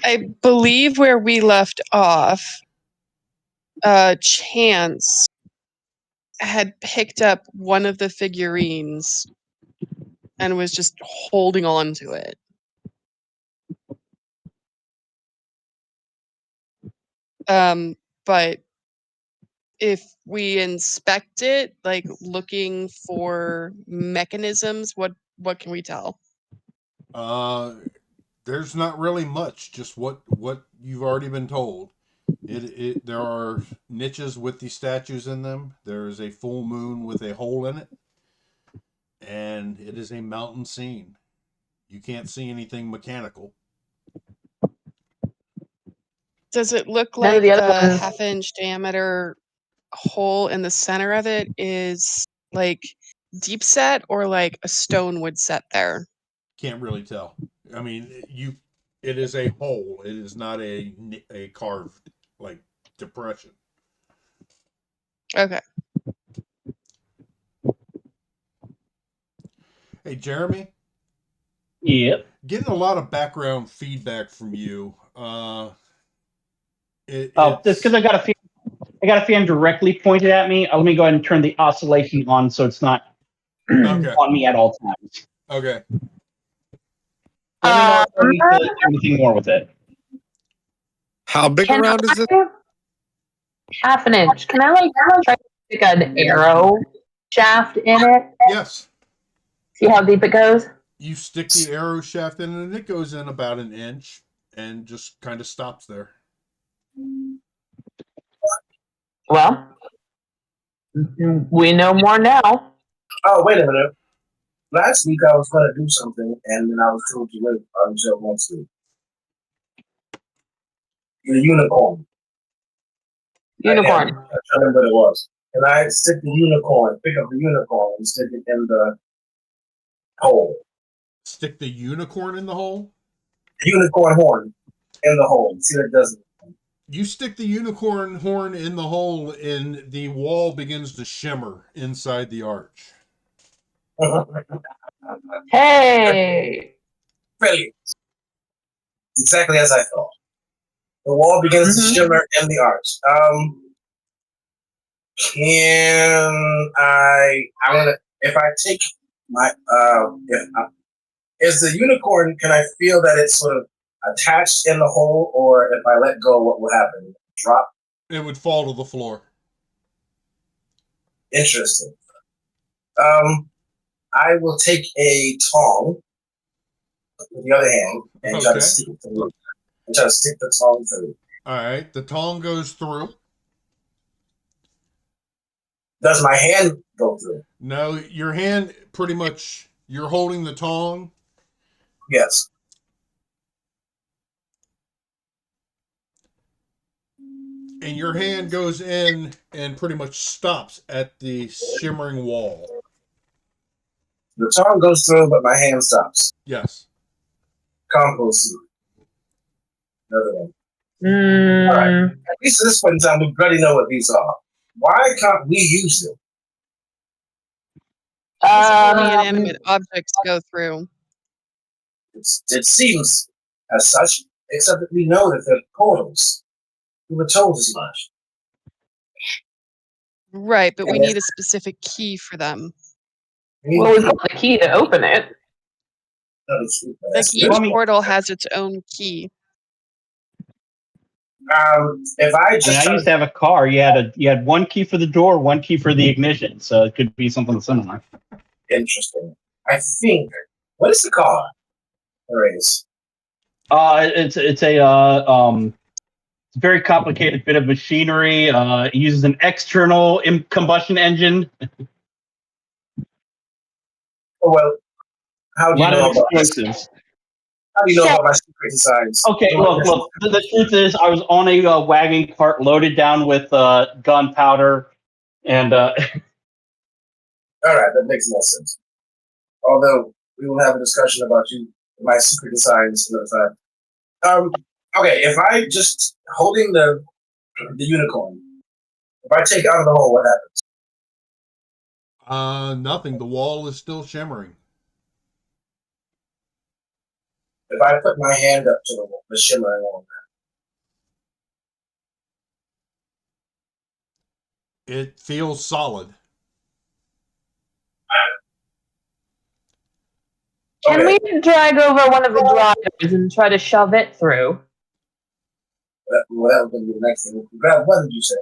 I believe where we left off, Chance had picked up one of the figurines and was just holding on to it. But if we inspect it, like looking for mechanisms, what can we tell? There's not really much, just what you've already been told. There are niches with the statues in them. There is a full moon with a hole in it, and it is a mountain scene. You can't see anything mechanical. Does it look like the half-inch diameter hole in the center of it is like deep set or like a stone would set there? Can't really tell. I mean, it is a hole. It is not a carved like depression. Okay. Hey, Jeremy. Yep. Getting a lot of background feedback from you. Just because I got a fan directly pointed at me. Let me go ahead and turn the oscillation on so it's not on me at all times. Okay. Let me know if I need to do anything more with it. How big around is it? Half an inch. Can I try to stick an arrow shaft in it? Yes. See how deep it goes? You stick the arrow shaft in and it goes in about an inch and just kind of stops there. Well, we know more now. Oh, wait a minute. Last week I was going to do something and then I was told to wait until next week. The unicorn. Unicorn. I can't remember what it was. And I stick the unicorn, pick up the unicorn and stick it in the hole. Stick the unicorn in the hole? The unicorn horn in the hole. See what it does. You stick the unicorn horn in the hole and the wall begins to shimmer inside the arch. Hey! Brilliant. Exactly as I thought. The wall begins to shimmer in the arch. If I take my, is the unicorn, can I feel that it's sort of attached in the hole, or if I let go, what will happen? Drop? It would fall to the floor. Interesting. I will take a tong with the other hand and try to stick it through. And try to stick the tong through. All right, the tong goes through. Does my hand go through? No, your hand pretty much, you're holding the tong. Yes. And your hand goes in and pretty much stops at the shimmering wall. The tong goes through, but my hand stops. Yes. Compost seed. Another one. All right. At least at this point in time, we already know what these are. Why can't we use them? Only inanimate objects go through. It seems as such, except that we know that they're portals. We were told as much. Right, but we need a specific key for them. Well, we've got the key to open it. Like each portal has its own key. If I just I used to have a car. You had one key for the door, one key for the ignition, so it could be something similar. Interesting. I think. What is the car? There is. It's a very complicated bit of machinery. It uses an external combustion engine. Oh well. How do you know about explosives? How do you know about my secret designs? Okay, look. The truth is, I was on a wagon cart loaded down with gunpowder, and. All right, that makes no sense. Although we will have a discussion about my secret designs another time. Okay, if I just holding the unicorn, if I take it out of the hole, what happens? Nothing. The wall is still shimmering. if I put my hand up to the shimmering one. It feels solid. Can we drag over one of the drivers and try to shove it through? Well, that was going to be the next thing. Grab, what did you say?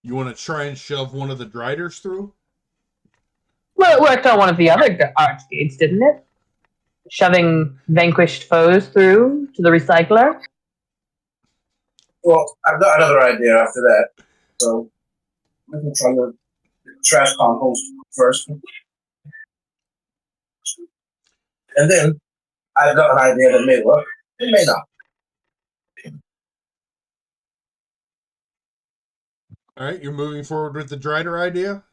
You want to try and shove one of the driders through? Well, it worked on one of the other arcades, didn't it? Shoving vanquished foes through to the recycler? Well, I've got another idea after that. So, we can try the trash compost first. And then, I've got an idea that may work. It may not. All right, you're moving forward with the drider idea?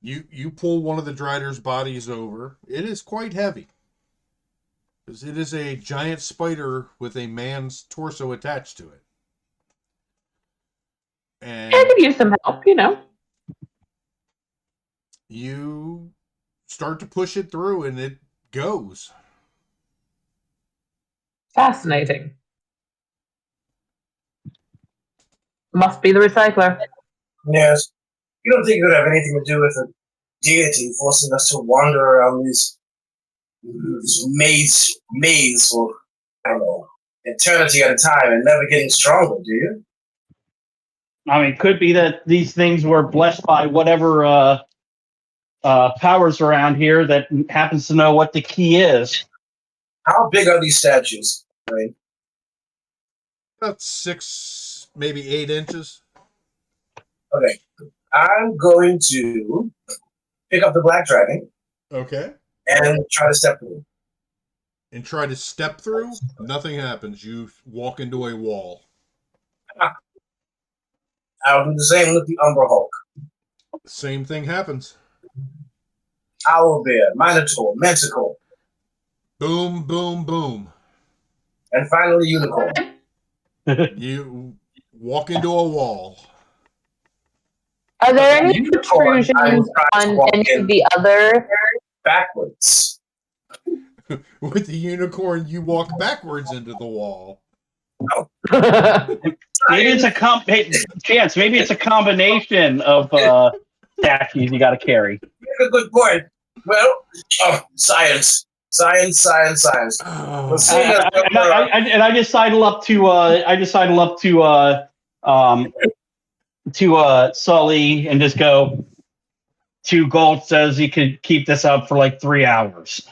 You pull one of the drider's bodies over. It is quite heavy. Because it is a giant spider with a man's torso attached to it. And I could use some help, you know. you start to push it through and it goes. Fascinating. Must be the recycler. Yes. You don't think it would have anything to do with a deity forcing us to wander around this maze for, I don't know, eternity at a time and never getting stronger, do you? I mean, it could be that these things were blessed by whatever powers around here that happens to know what the key is. How big are these statues? Right? About 6, maybe 8 inches. Okay. I'm going to pick up the black dragon Okay. and try to step through. And try to step through. Nothing happens. You walk into a wall. I'll do the same with the Umber Hulk. Same thing happens. Owlbear, Minotaur, Manticore, Boom, boom, boom. and finally Unicorn. You walk into a wall. Are there any Unicorn, I will protrusions try to on walk any in of the other? backwards. With the unicorn, you walk backwards into the wall. Maybe it's Chance. Maybe it's a combination of statues you got to carry. Make a good point. Well, science. Science. Oh. Well, seeing as I just sidle up to Sully and just go, 2 gold says he could keep this up for like 3 hours.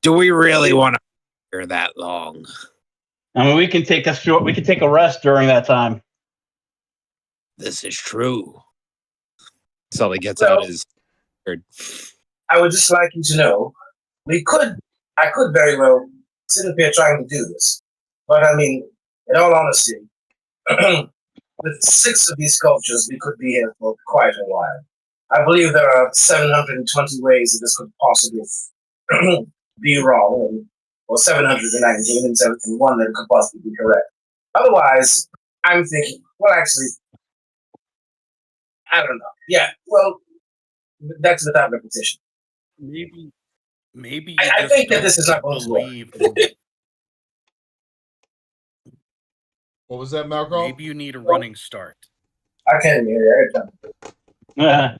Do we really want to hear that long? I mean, we can take a rest during that time. This is true. Sully gets out his. I would just like you to know, I could very well sit up here trying to do this. But I mean, in all honesty, with 6 of these sculptures, we could be here for quite a while. I believe there are 720 ways that this could possibly be wrong, or 719 and one that could possibly be correct. Otherwise, I'm thinking, well, actually, I don't know. Yeah, well, that's without repetition. Maybe. I think that this is not going to work. What was that, Malcolm? Maybe you need a running start. I can't hear you.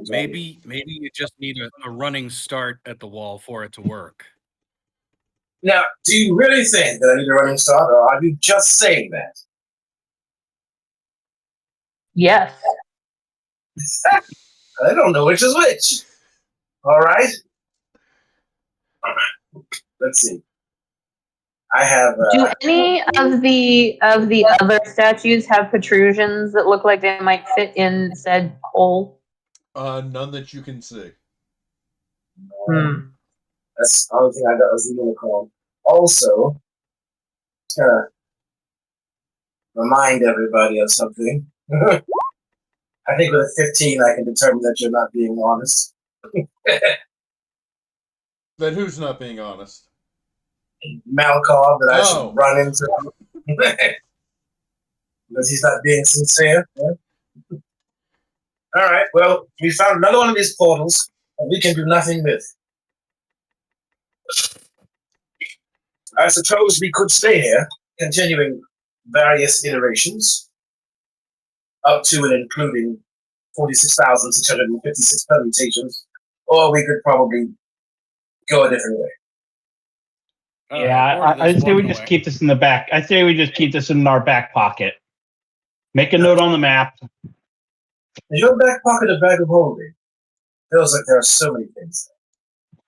Maybe you just need a running start at the wall for it to work. Now, do you really think that I need a running start, or are you just saying that? Yes. I don't know which is which. All right. Let's see. I have. Do any of the other statues have protrusions that look like they might fit in said hole? None that you can see. That's the only thing I got was the unicorn. Also, to remind everybody of something. I think with a 15, I can determine that you're not being honest. Then who's not being honest? Malkov that I should run into. Because he's not being sincere. Yeah? All right, well, we found another one of these portals. we can do nothing with. I suppose we could stay here, continuing various iterations, up to and including 46,656 permutations, or we could probably go a different way. Yeah, I say we just keep this in the back. I say we just keep this in our back pocket. Make a note on the map. Is your back pocket a bag of holding? Feels like there are so many things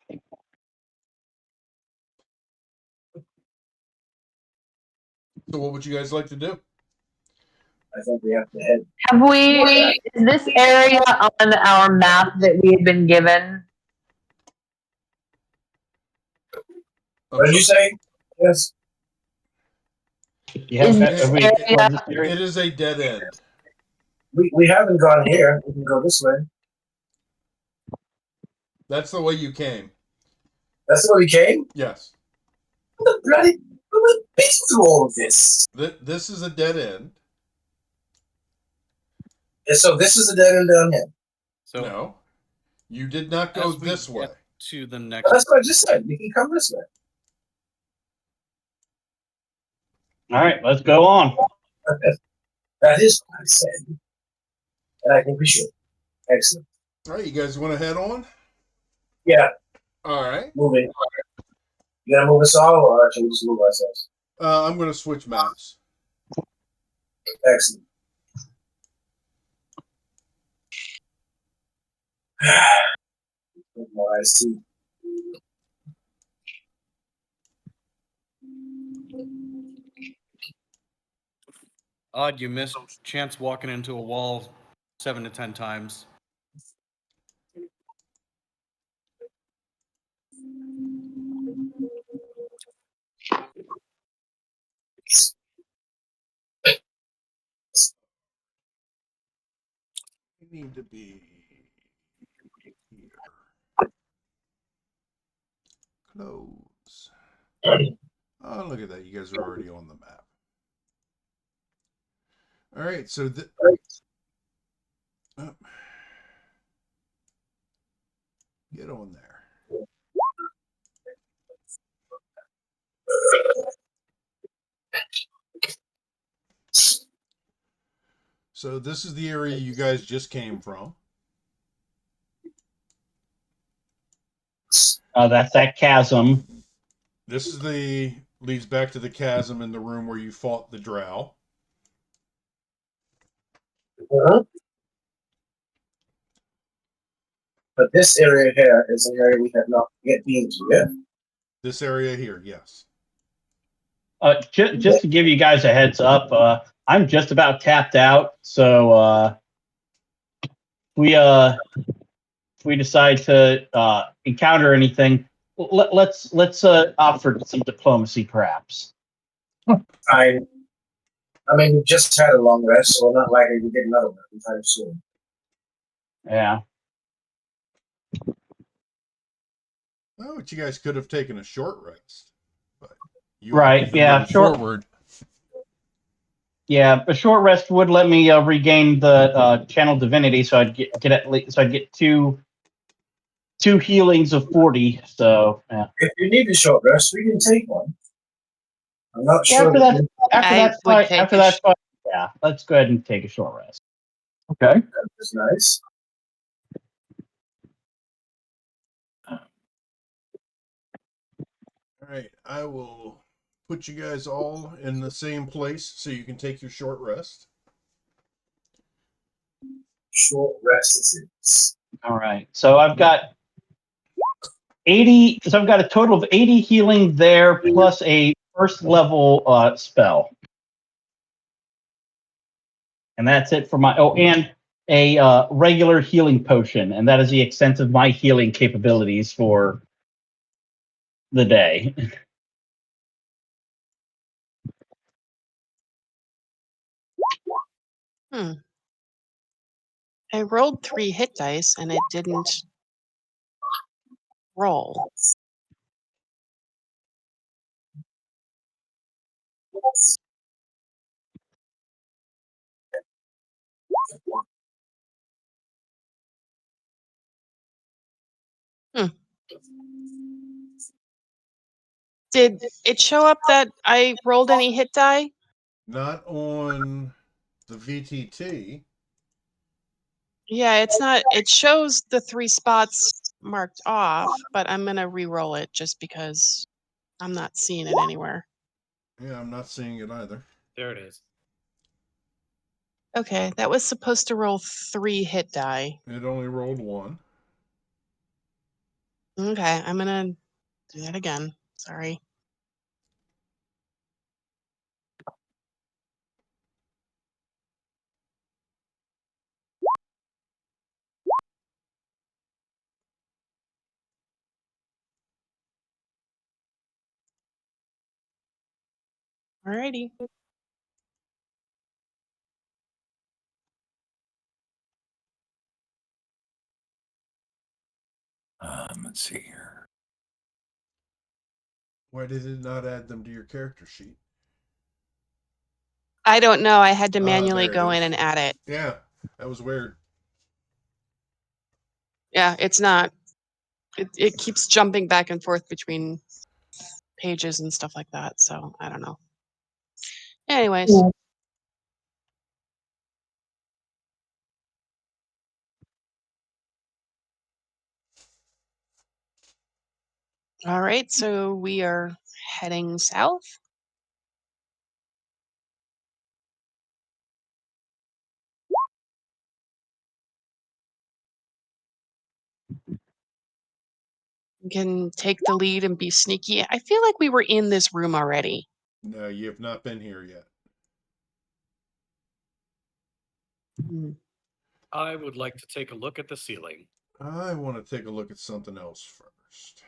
there. So what would you guys like to do? I think we have to head. Have we? Is this area on our map that we had been given? What did you say? Yes. Is this area? It is a dead end. We haven't gone here. We can go this way. That's the way you came. That's the way we came? Yes. What the bloody... We've been through all of this. This is a dead end. And so this is a dead end down here. So no. You did not go this way. To the next. That's what I just said. We can come this way. All right, let's go on. That is what I said. And I think we should. Excellent. All right, you guys want to head on? Yeah. All right. Moving. You gonna move us all, or should we just move ourselves? I'm going to switch maps. Excellent. More iced tea. Odd, you missed chance walking into a wall 7 to 10 times. We need to be here. Close. Oh, look at that. You guys are already on the map. All right, so get on there. So this is the area you guys just came from. That's that chasm. This is leads back to the chasm in the room where you fought the drow. But this area here is an area we have not yet been to yet. This area here, yes. Just to give you guys a heads up, I'm just about tapped out, so we decide to encounter anything, let's opt for some diplomacy, perhaps. I mean, we've just had a long rest, so we're not likely to get another one anytime soon. Yeah. Well, but you guys could have taken a short rest, but you right, yeah, forward. Yeah, a short rest would let me regain the channel divinity, so I'd get at least, so I'd get two healings of 40. So yeah. If you need a short rest, we can take one. I'm not sure. After that fight, yeah, let's go ahead and take a short rest. Okay. That's nice. All right, I will put you guys all in the same place so you can take your short rest. Short rest it is. All right, so I've got 80. So I've got a total of 80 healing there, plus a first level spell, and that's it for my. Oh, and a regular healing potion, and that is the extent of my healing capabilities for the day. I rolled 3 hit dice and it didn't roll. Did it show up that I rolled any hit die? Not on the VTT. Yeah, it's not. It shows the 3 spots marked off, but I'm gonna re-roll it just because I'm not seeing it anywhere. Yeah, I'm not seeing it either. There it is. Okay, that was supposed to roll 3 hit die. It only rolled 1. Okay, I'm gonna do that again. Sorry. Alrighty. Let's see here. Why did it not add them to your character sheet? I don't know. I had to manually there it go in is. and add it. Yeah, that was weird. Yeah, it's not. It keeps jumping back and forth between pages and stuff like that. So I don't know. Anyways. Yeah. All right, so we are heading south. We can take the lead and be sneaky. I feel like we were in this room already. No, you have not been here yet. I would like to take a look at the ceiling. I want to take a look at something else first.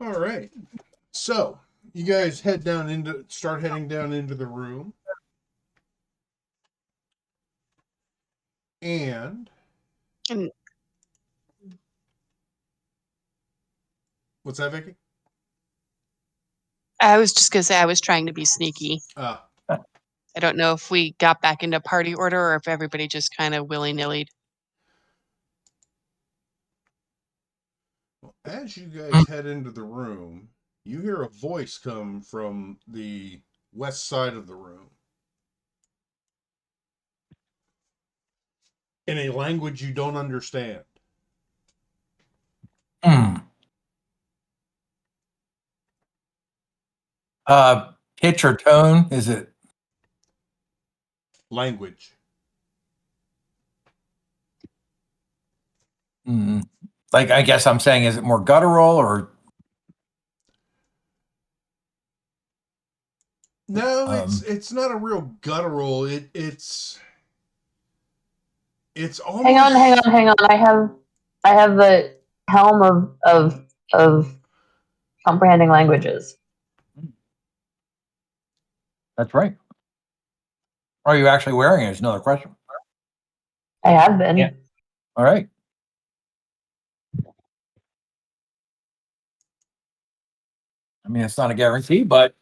All right. So you guys start heading down into the room. And what's that, Vicky? I was just gonna say I was trying to be sneaky. Ah. I don't know if we got back into party order or if everybody just kind of willy-nilly. Well, as you guys head into the room, you hear a voice come from the west side of the room in a language you don't understand. Pitch or tone? Is it language? Like, I guess I'm saying, is it more guttural or? No, it's not a real guttural. It's almost. Hang on. I have the helm of comprehending languages. That's right. Are you actually wearing it? Is another question. I have been. Yeah. All right. I mean, it's not a guarantee, but.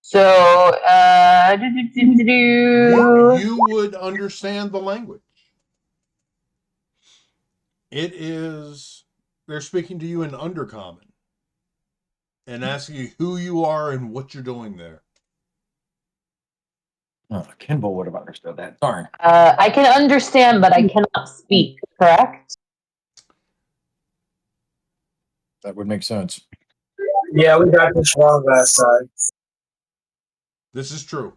So, you would understand the language. It is, they're speaking to you in Undercommon and asking you who you are and what you're doing there. Oh, Kimball would have understood that. Darn. I can understand, but I cannot speak, correct? That would make sense. Yeah, we got this wrong last time. This is true.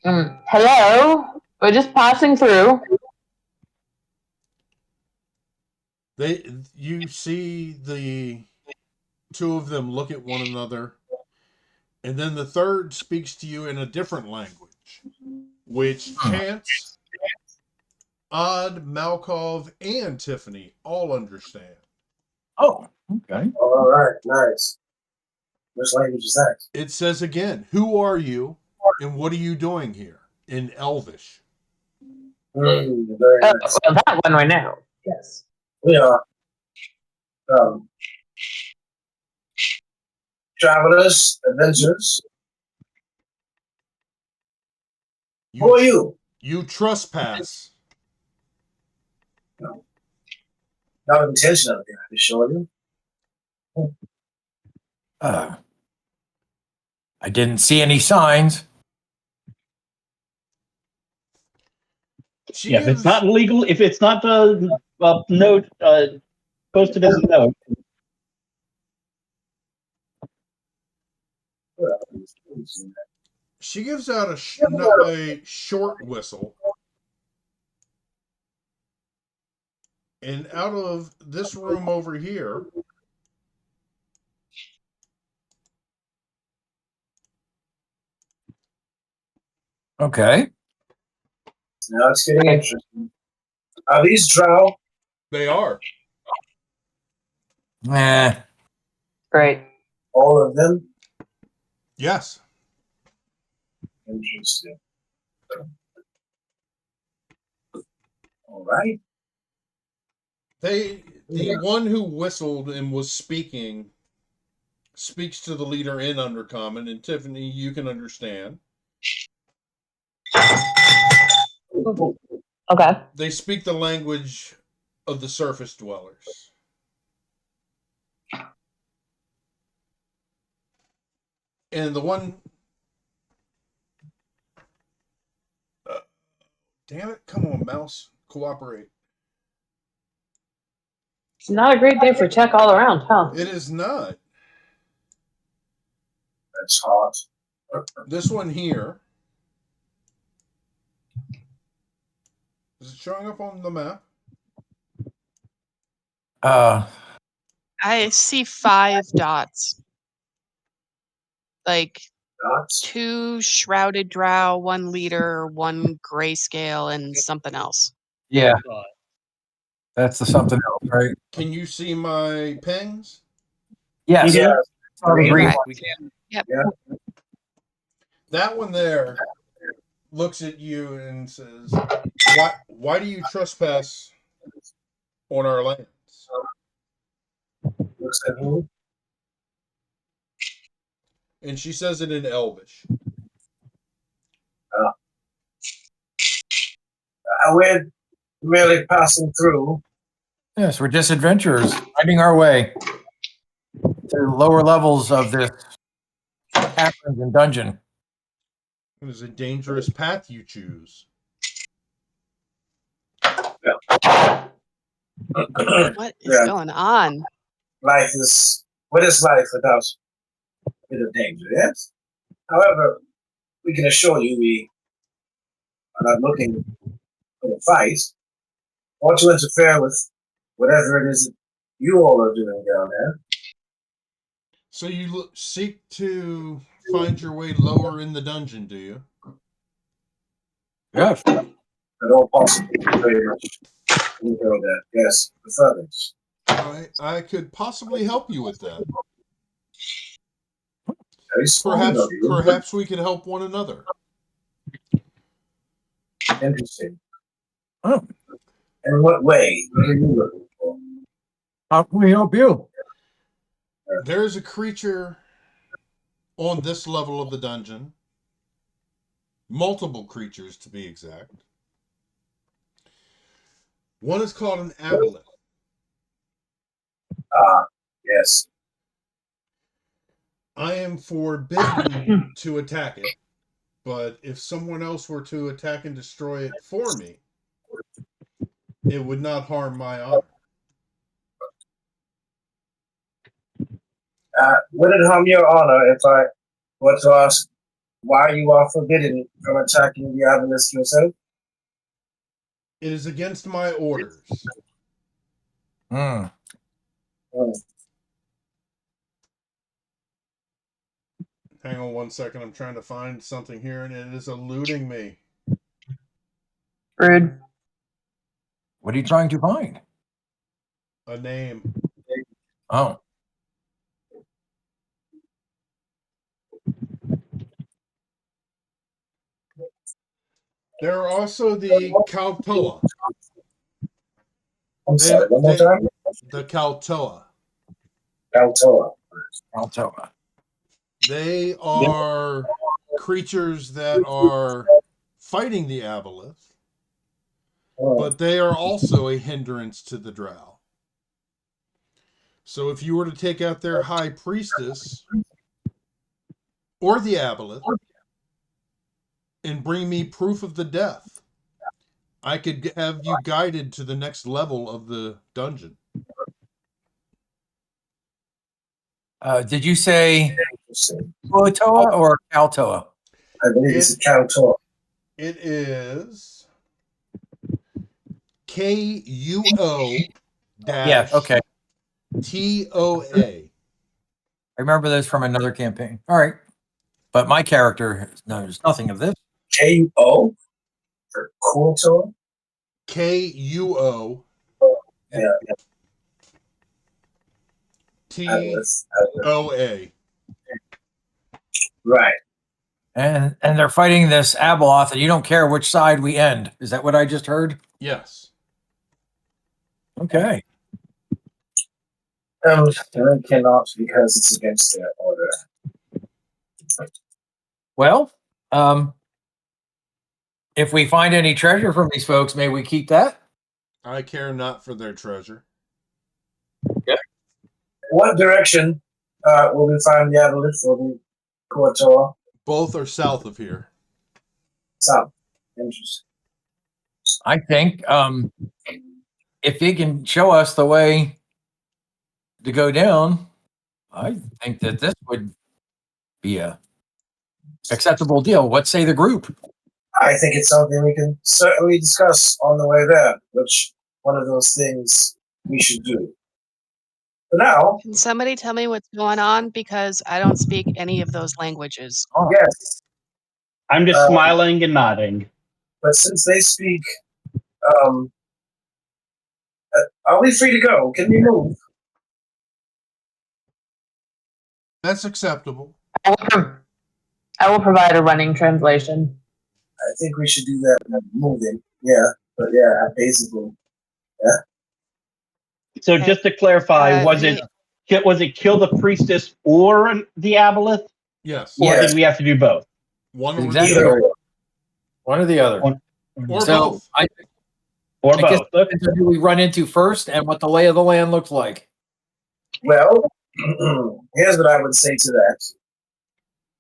Hello? We're just passing through. You see the two of them look at one another, and then the third speaks to you in a different language, which Chance, Odd, Malkov, and Tiffany all understand. Oh, okay. All right, nice. Which language is that? It says again, "Who are you, and what are you doing here?" in Elvish. Very Oh, nice. well, that one right now. Yes. We are travelers, adventurers. Who are you? You trespass. No. Not intentionally, I assure you. I didn't see any signs. If it's not illegal, if it's not note posted as a note. She gives out a short whistle, and out of this room over here, Okay. Now it's getting interesting. Are these drow? they are. Great. All of them? Yes. Interesting. All right. The one who whistled and was speaking speaks to the leader in Undercommon, and Tiffany, you can understand. Okay. They speak the language of the surface dwellers. And the one... damn it, come on, mouse. Cooperate. It's not a great day for tech all around, huh? It is not. That's hot. This one here... is it showing up on the map? I see 5 dots. Like Dots? 2 shrouded drow, 1 leader, 1 grayscale, and something else. Yeah. That's the something else, right? Can you see my pings? Yes. Yeah. Green. We can. Yep. Yeah. That one there looks at you and says, why do you trespass on our lands? Looks at who? And she says it in Elvish. We're merely passing through. Yes, we're just adventurers finding our way to lower levels of this cavern and dungeon. It is a dangerous path you choose. What is going on? What is life without a bit of danger, yes? However, we can assure you we are not looking for a fight or to interfere with whatever it is that you all are doing down there. So you seek to find your way lower in the dungeon, do you? Yes. At all possible, very much. We know that, yes, the furthest. I could possibly help you with that. Very smart of you. Perhaps we could help one another. Interesting. Oh. In what way? What are you looking for? How can we help you? There is a creature on this level of the dungeon. Multiple creatures, to be exact. One is called an aboleth. Yes. I am forbidden to attack it, but if someone else were to attack and destroy it for me, it would not harm my honor. Would it harm your honor if I were to ask why you are forbidden from attacking the obelisk yourself? It is against my orders. Hmm. Hang on 1 second. I'm trying to find something here, and it is eluding me. Rude. What are you trying to find? A name. Oh. There are also the Kaltoa. I'm sorry, one more time? The Kaltoa. Kaltoa. They are creatures that are fighting the Aboleth, but they are also a hindrance to the Drow. So if you were to take out their high priestess or the Aboleth and bring me proof of the death, I could have you guided to the next level of the dungeon. Did you say Kuatoa or Kaltoa? I believe it's a Kaltoa. It is KUO Yeah, okay. TOA. I remember this from another campaign. All right. But my character knows nothing of this. KUO? For Kaltoa? KUO Yeah. TOA. Right. And they're fighting this Abeloth, and you don't care which side we end. Is that what I just heard? Yes. Okay. I cannot because it's against their order. Well, if we find any treasure from these folks, may we keep that? I care not for their treasure. Okay. What direction will we find the Aboleth or the Kaltoa? Both are south of here. South. Interesting. I think if he can show us the way to go down, I think that this would be a acceptable deal. What say the group? I think it's something we can certainly discuss on the way there, which one of those things we should do. For now, Can somebody tell me what's going on? Because I don't speak any of those languages. yes, I'm just smiling and nodding. but since they speak, are we free to go? Can we move? That's acceptable. I will provide a running translation. I think we should do that moving. Yeah, but yeah, basically. Yeah. So Okay. just to clarify, was me- it kill the priestess or the Aboleth, Yes. or Yes. did we have to do both? One or Exactly. the other. One or the other. Or So both. I Or guess both? it depends on who we run into first and what the lay of the land looks like. Well, here's what I would say to that.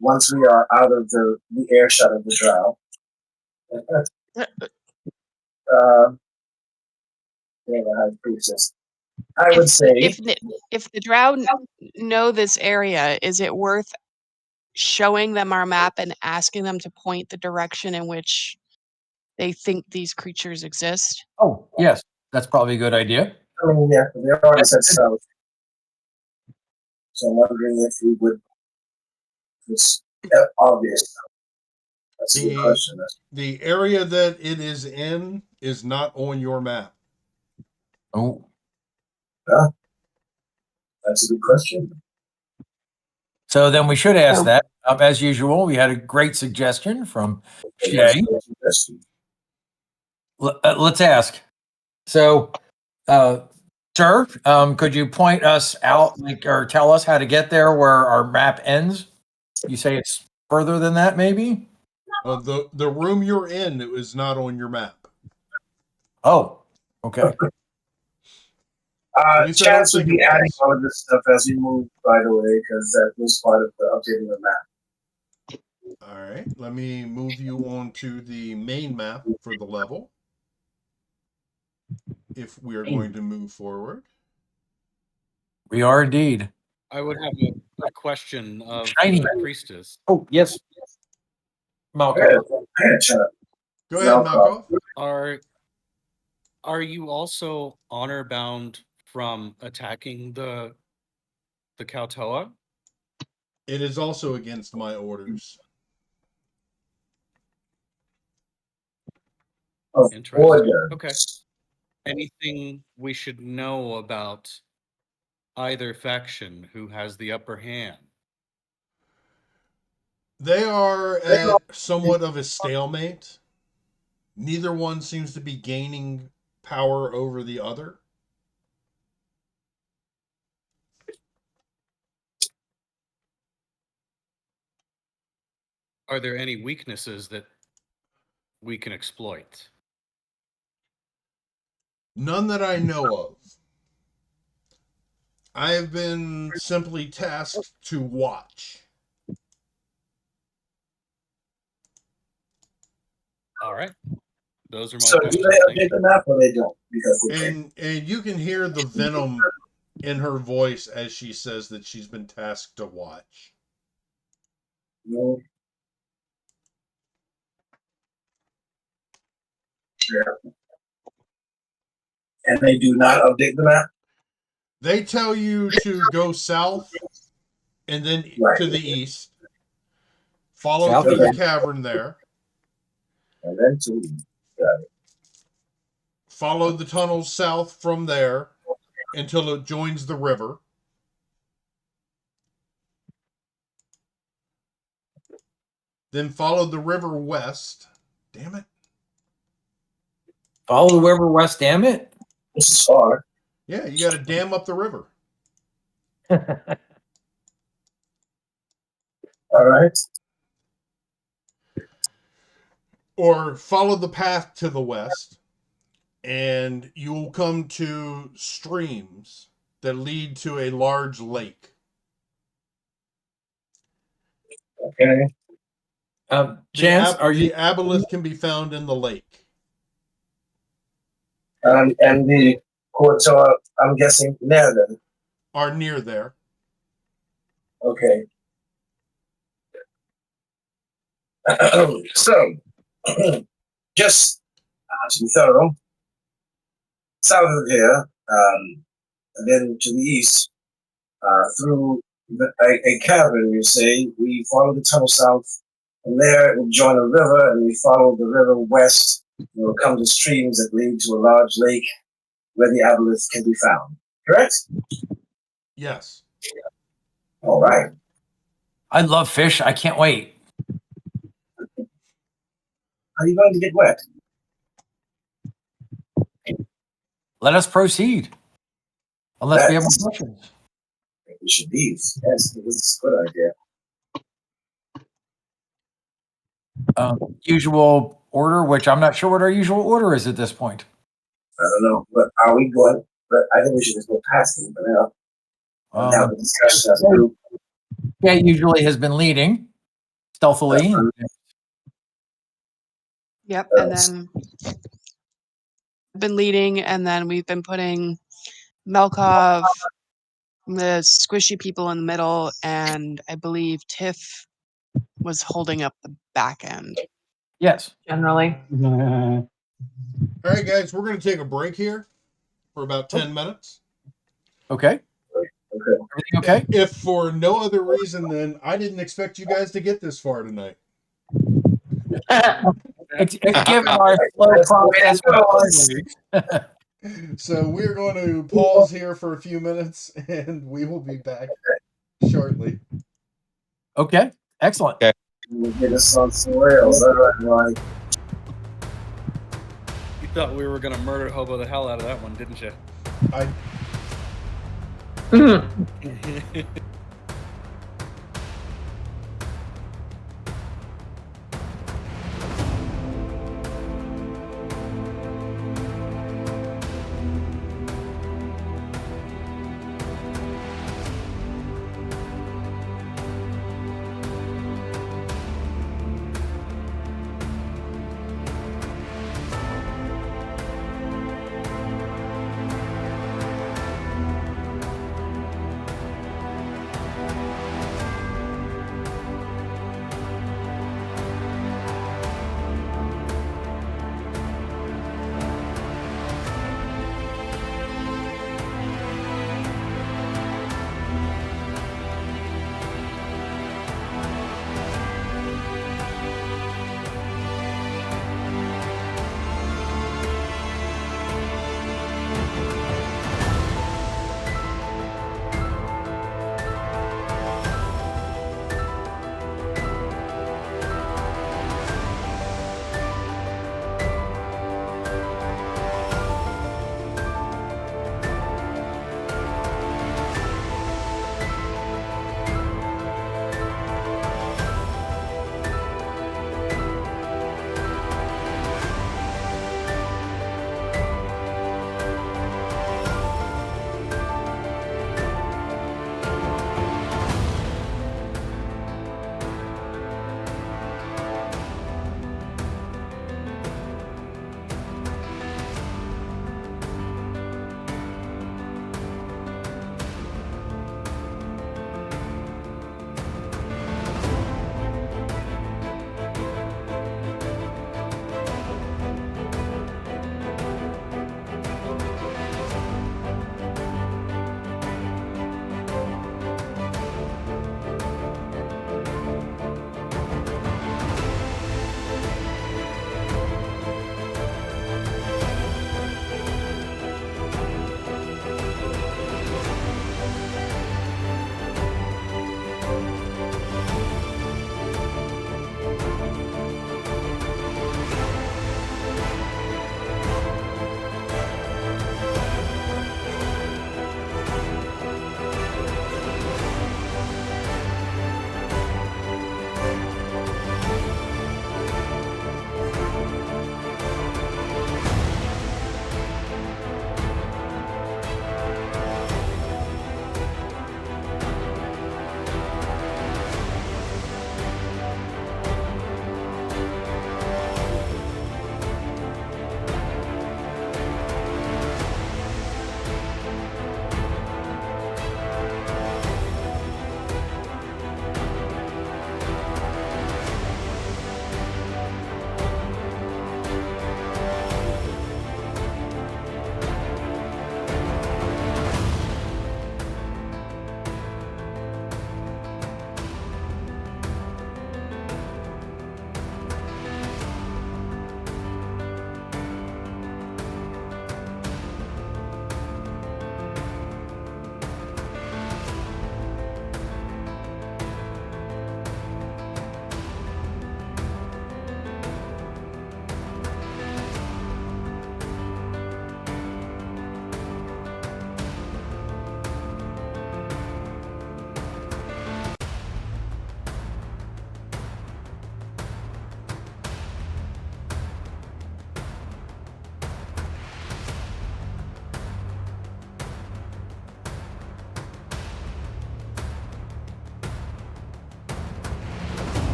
Once we are out of the airshot of the drow. I would say if the drow know this area, is it worth showing them our map and asking them to point the direction in which they think these creatures exist? Oh, yes. That's probably a good idea. I mean, yeah, they already said south. So I'm wondering if we would. It's obvious. That's a good question. The area that it is in is not on your map. Oh. Yeah. That's a good question. So then we should ask that. As usual, we had a great suggestion from Shay. Let's ask. So, sir, could you point us out, or tell us how to get there where our map ends? You say it's further than that, maybe? The room you're in is not on your map. Oh, okay. Chance would be adding all of this stuff as we move, by the way, because that was part of the updating the map. All right, let me move you on to the main map for the level. If we are going to move forward. We are indeed. I would have a question of Shiny. the priestess. Oh, yes. Malcolm. Go ahead, Malcolm. Are you also honor bound from attacking the Kaltoa? It is also against my orders. Of Interesting. order. Okay. Anything we should know about either faction who has the upper hand? They are at somewhat of a stalemate. Neither one seems to be gaining power over the other. Are there any weaknesses that we can exploit? None that I know of. I have been simply tasked to watch. All right. Those are my So do questions. they Thank update you. the map or they don't? Because they can't. And you can hear the venom in her voice as she says that she's been tasked to watch. No. Yeah. And they do not update the map? They tell you to go south and then Right. to the east. Follow South through the east. cavern there. And then to got it. Follow the tunnels south from there until it joins the river. Then follow the river west. Damn it. Follow the river west, damn it. This is far. Yeah, you got to dam up the river. All right. Or follow the path to the west, and you will come to streams that lead to a large lake. Okay. Chance, are you? The aboleth can be found in the lake. And the courts are, I'm guessing, near them. Are near there. Okay. So, just to be thorough, south of here, and then to the east, through a cavern, you say, we follow the tunnel south. From there, we join a river, and we follow the river west. We'll come to streams that lead to a large lake where the aboleth can be found. Correct? Yes. All right. I love fish. I can't wait. Are you going to get wet? Let us proceed. Unless we have more questions. I think we should leave. Yes, this is a good idea. Usual order, which I'm not sure what our usual order is at this point. I don't know, but are we going? But I think we should just go past them for now and have a discussion as a group. Yeah, usually has been leading stealthily. Yep, and then been leading, and then we've been putting Melkov, the squishy people in the middle, and I believe Tiff was holding up the back end. Yes. Generally. All right, guys, we're going to take a break here for about 10 minutes. Okay. Okay. Everything okay? If for no other reason than I didn't expect you guys to get this far tonight. It's given our slow process. So we're going to pause here for a few minutes, and we will be back shortly. Okay. Excellent. Okay. We'll get us on some rails. All right. You thought we were going to murder hobo the hell out of that one, didn't you?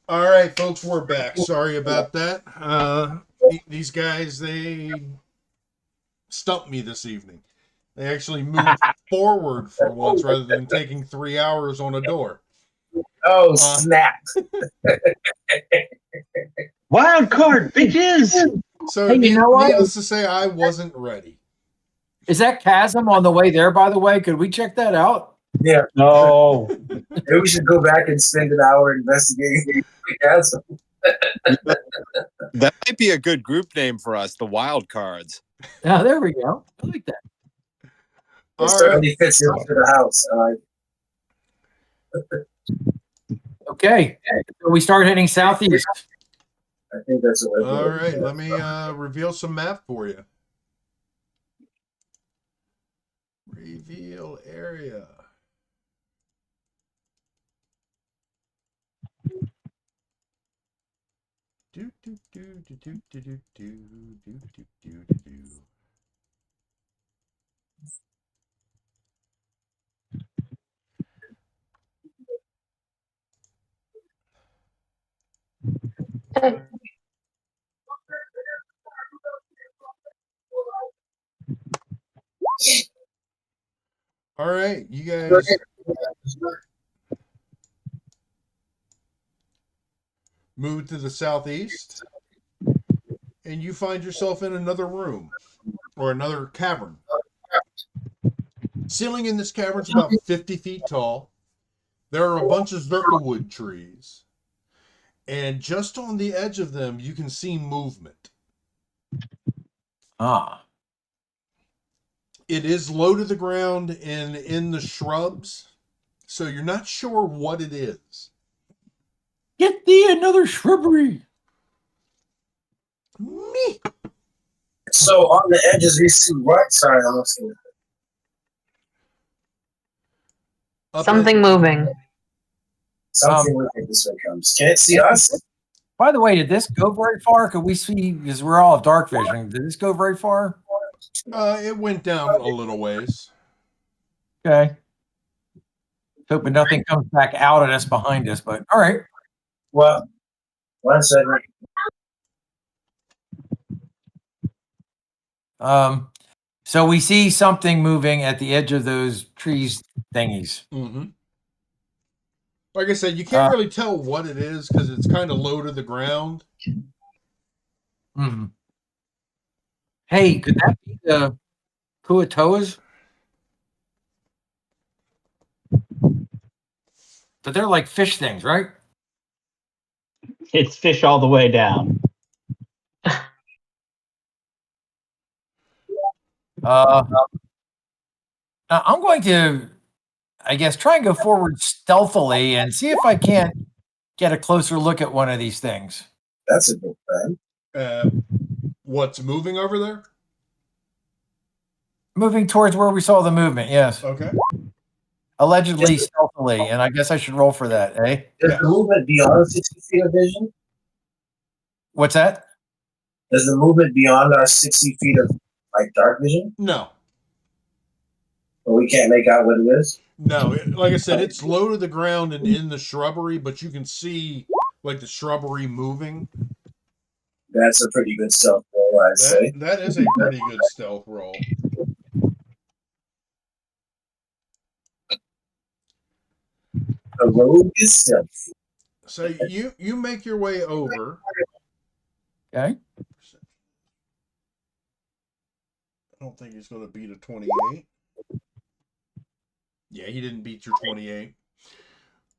All right, folks, we're back. Sorry about that. These guys, they stumped me this evening. They actually moved forward for once rather than taking 3 hours on a door. Oh, snap. Wild card, bitches! So, Hey, you know what? needless to say, I wasn't ready. Is that chasm on the way there, by the way? Could we check that out? Yeah. No. Maybe we should go back and spend an hour investigating the chasm. That might be a good group name for us, the Wild Cards. Oh, there we go. I like that. It certainly fits into the house. Okay. So we start heading southeast. I think that's what All right, let me reveal some map for you. Reveal area. Do do do do do do do do do do do do. All right, you guys move to the southeast, and you find yourself in another room or another cavern. Ceiling in this cavern is about 50 feet tall. There are a bunch of zirclewood trees, and just on the edge of them, you can see movement. Ah. It is low to the ground and in the shrubs, so you're not sure what it is. Get thee another shrubbery. Me. So on the edges, we see what? Sorry, I'm listening. Something moving. Something moving this way comes. Can it see us? By the way, did this go very far? Could we see, because we're all dark vision, did this go very far? It went down a little ways. Okay. Hoping nothing comes back out at us behind us, but all right. Well, 1 second. So we see something moving at the edge of those trees thingies. Mm-hmm. Like I said, you can't really tell what it is because it's kind of low to the ground. Mm-hmm. Hey, could that be the Kuatoas? But they're like fish things, right? It's fish all the way down. I'm going to, I guess, try and go forward stealthily and see if I can't get a closer look at one of these things. That's a good thing. What's moving over there? Moving towards where we saw the movement, yes. Okay. Allegedly stealthily, and I guess I should roll for that, eh? Does the movement beyond 60 feet of vision? What's that? Does the movement beyond our 60 feet of like dark vision? No. But we can't make out what it is? No. Like I said, it's low to the ground and in the shrubbery, but you can see like the shrubbery moving. That's a pretty good stealth roll, I'd say. That is a pretty good stealth roll. The rogue is stealth. So you make your way over. Okay. I don't think he's going to beat a 28. Yeah, he didn't beat your 28.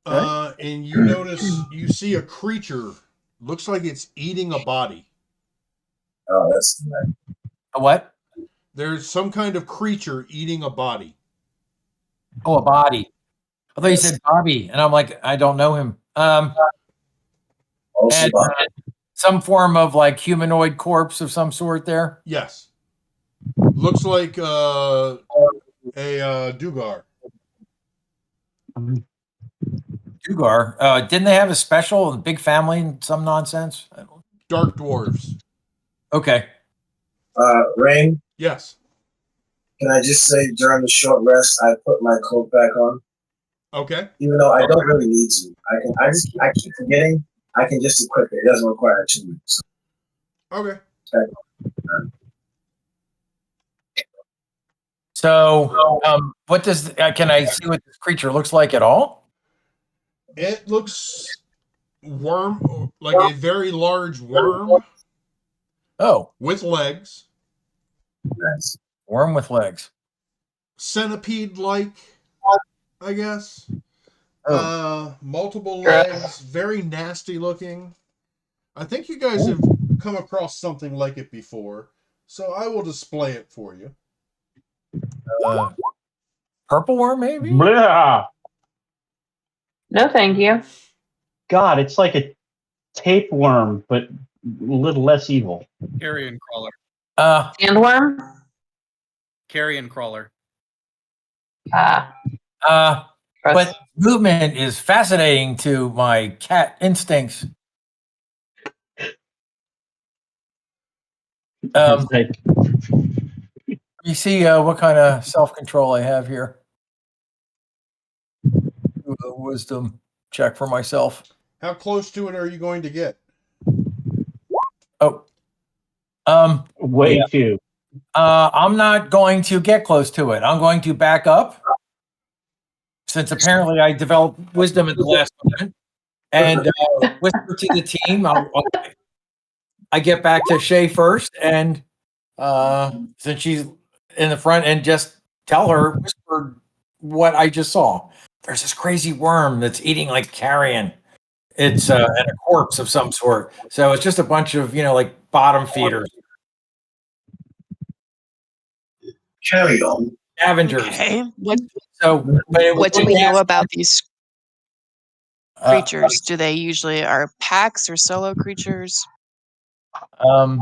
And you notice, you see a creature. Looks like it's eating a body. Oh, that's nice. A what? There's some kind of creature eating a body. Oh, a body. I thought you said Bobby, and I'm like, I don't know him. And some form of like humanoid corpse of some sort there. Yes. Looks like a Dugar. Dugar. Didn't they have a special, a big family and some nonsense? Dark dwarves. Okay. Rain? Yes. Can I just say during the short rest, I put my coat back on? Okay. Even though I don't really need to. I keep forgetting. I can just equip it. It doesn't require attunement. So, Okay. So, what does can I see what this creature looks like at all? It looks like a very large worm Oh, with legs, nice. worm with legs. centipede-like, I guess. Multiple Gross. legs, very nasty looking. I think you guys have come across something like it before, so I will display it for you. Purple worm, maybe? Blah. No, thank you. God, it's like a tapeworm, but a little less evil. Carrion crawler. Sandworm? Carrion crawler. Gross. But movement is fascinating to my cat instincts. It's like, You see what kind of self-control I have here. Do a wisdom check for myself. How close to it are you going to get? Oh, way too. I'm not going to get close to it. I'm going to back up, since apparently I developed wisdom at the last moment, and whisper to the team. I get back to Shay first, and since she's in the front, and just tell her, whisper what I just saw. There's this crazy worm that's eating like carrion. It's and a corpse of some sort. So it's just a bunch of like bottom feeders, Carry on. scavengers. Okay. What What do we know about these creatures? Do they usually are packs or solo creatures? I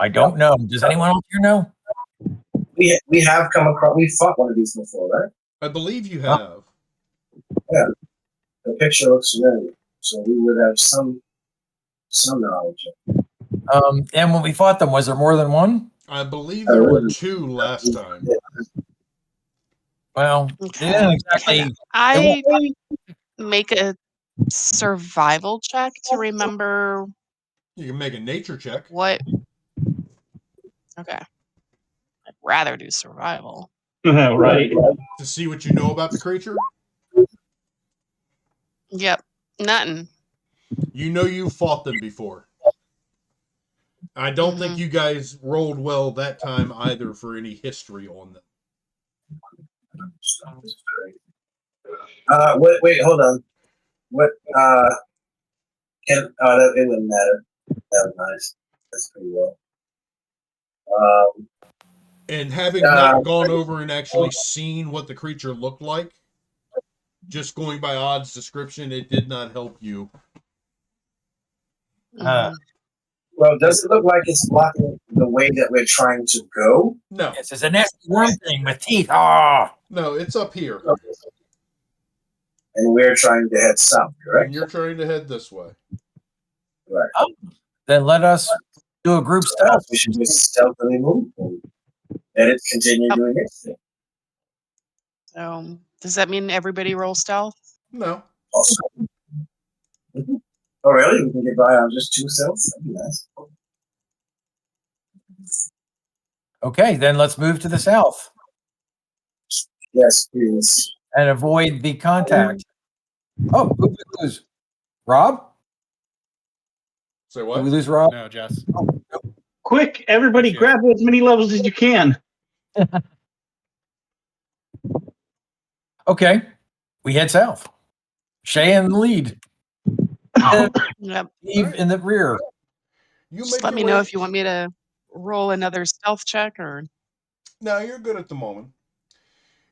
don't know. Does anyone else here know? We have come across. We fought one of these before, right? I believe you have. Yeah. The picture looks familiar, so we would have some knowledge. And when we fought them, was there more than one? I believe there were 2 last time. Well, they didn't exactly. Can I make a survival check to remember You can make a nature check. what? Okay. I'd rather do survival. Right. To see what you know about the creature. Yep. Nothing. You know you fought them before. I don't think you guys rolled well that time either for any history on them. Wait, hold on. What? It wouldn't matter. That was nice. That's pretty well. And having not gone over and actually seen what the creature looked like, just going by Odd's description, it did not help you. Well, does it look like it's blocking the way that we're trying to go? No. Yes, it's a nasty worm thing with teeth. Oh. No, it's up here. And we're trying to head south, correct? And you're trying to head this way. Right. Then let us do a group stealth. We should just stealthily move and let it continue doing its thing. So does that mean everybody roll stealth? No. Awesome. Oh, really? We can get by on just 2 cells? That'd be nice. Okay, then let's move to the south Yes, please. and avoid the contact. Oh, who did we lose? Rob? Say Did we what? lose Rob? No, Jess. Quick, everybody, Yes. grab as many levels as you can. Okay, we head south. Shay in the lead. Yep. Eve in the rear. You Just make let your me way- know if you want me to roll another stealth check or. No, you're good at the moment.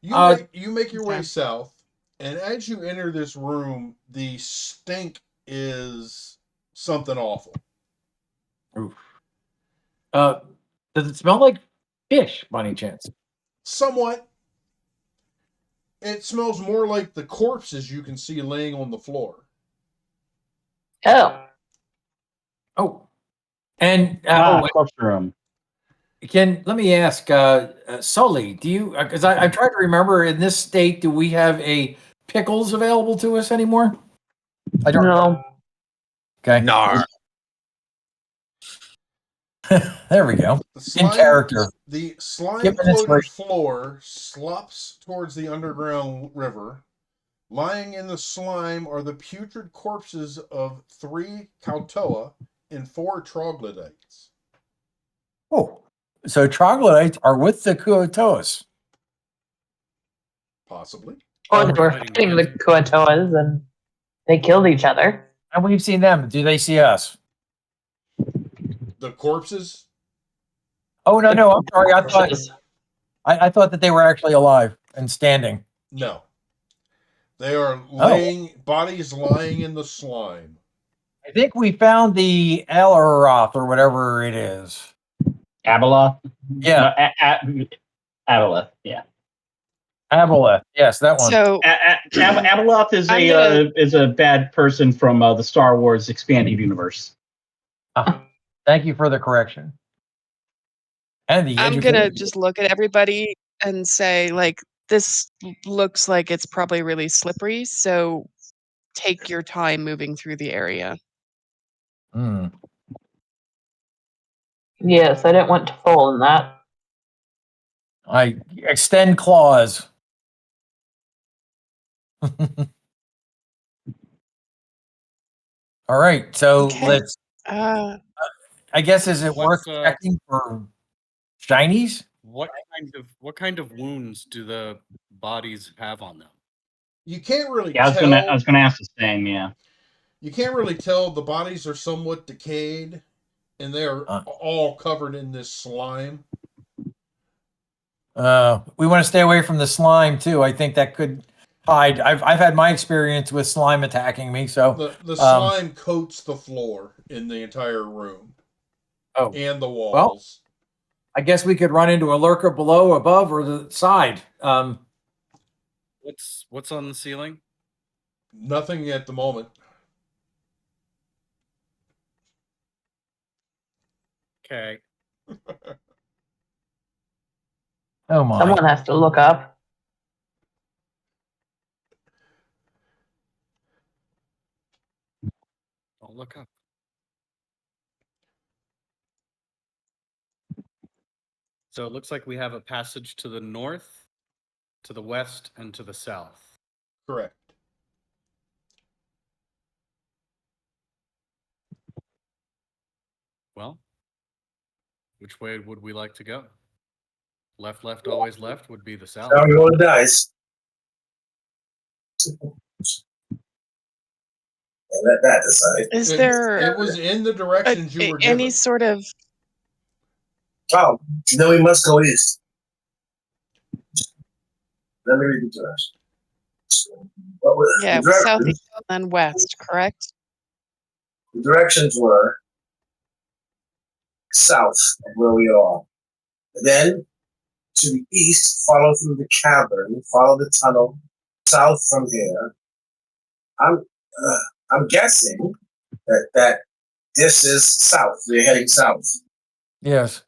You make your way Okay. south, and as you enter this room, the stink is something awful. Does it smell like fish by any chance? Somewhat. It smells more like the corpses you can see laying on the floor. Oh. Oh. And Corpse room. let me ask, Sully, do you, because I'm trying to remember in this state, do we have a pickles available to us anymore? I don't know. No. Okay. Nar. There we go. The In character. The Give slime an coated inspiration. floor slops towards the underground river. Lying in the slime are the putrid corpses of 3 Kautoa and 4 troglodytes. Oh, so troglodytes are with the Kuotoas. Possibly. Or they were Fighting fighting the against- Kuatoas and they killed each other. And we've seen them. Do they see us? The corpses? Oh, no, I'm sorry. I thought Corpses. I thought that they were actually alive and standing. No. They are bodies lying in the slime. I think we found the Alaroth or whatever it is. Abeloth? Yeah, Abeloth, yeah. Aboleth. Yes, that one. So Abeloth is I'm is a bad person from the Star Wars expanded universe. Thank you for the correction. And the I'm gonna education. just look at everybody and say, like, this looks like it's probably really slippery, so take your time moving through the area. Hmm. Yes, I didn't want to fall in that. I extend claws. All right, so Okay. let's. Uh, I guess is it worth What's, checking for shinies? What kind of wounds do the bodies have on them? You can't really Yeah, tell. I was gonna ask the same, yeah. You can't really tell. The bodies are somewhat decayed, and they are all covered in this slime. We want to stay away from the slime too. I think that could hide. I've had my experience with slime attacking me. So The slime coats the floor in the entire room. Oh, and the walls. Well, I guess we could run into a lurker below, above, or the side. What's on the ceiling? Nothing at the moment. Okay. Oh my! Someone has to look up. I'll look up. So it looks like we have a passage to the north, to the west, and to the south. Correct. Well, which way would we like to go? Left, always left would be the south. Now we roll the dice. And let that decide. is there It was in the directions you were given. any sort of Oh, then we must go east. Let me read the directions. What were yeah, the directions? southeast and west, correct? The directions were south of where we are. Then to the east, follow through the cavern, follow the tunnel south from here. I'm guessing that this is south. We're heading south. Yes.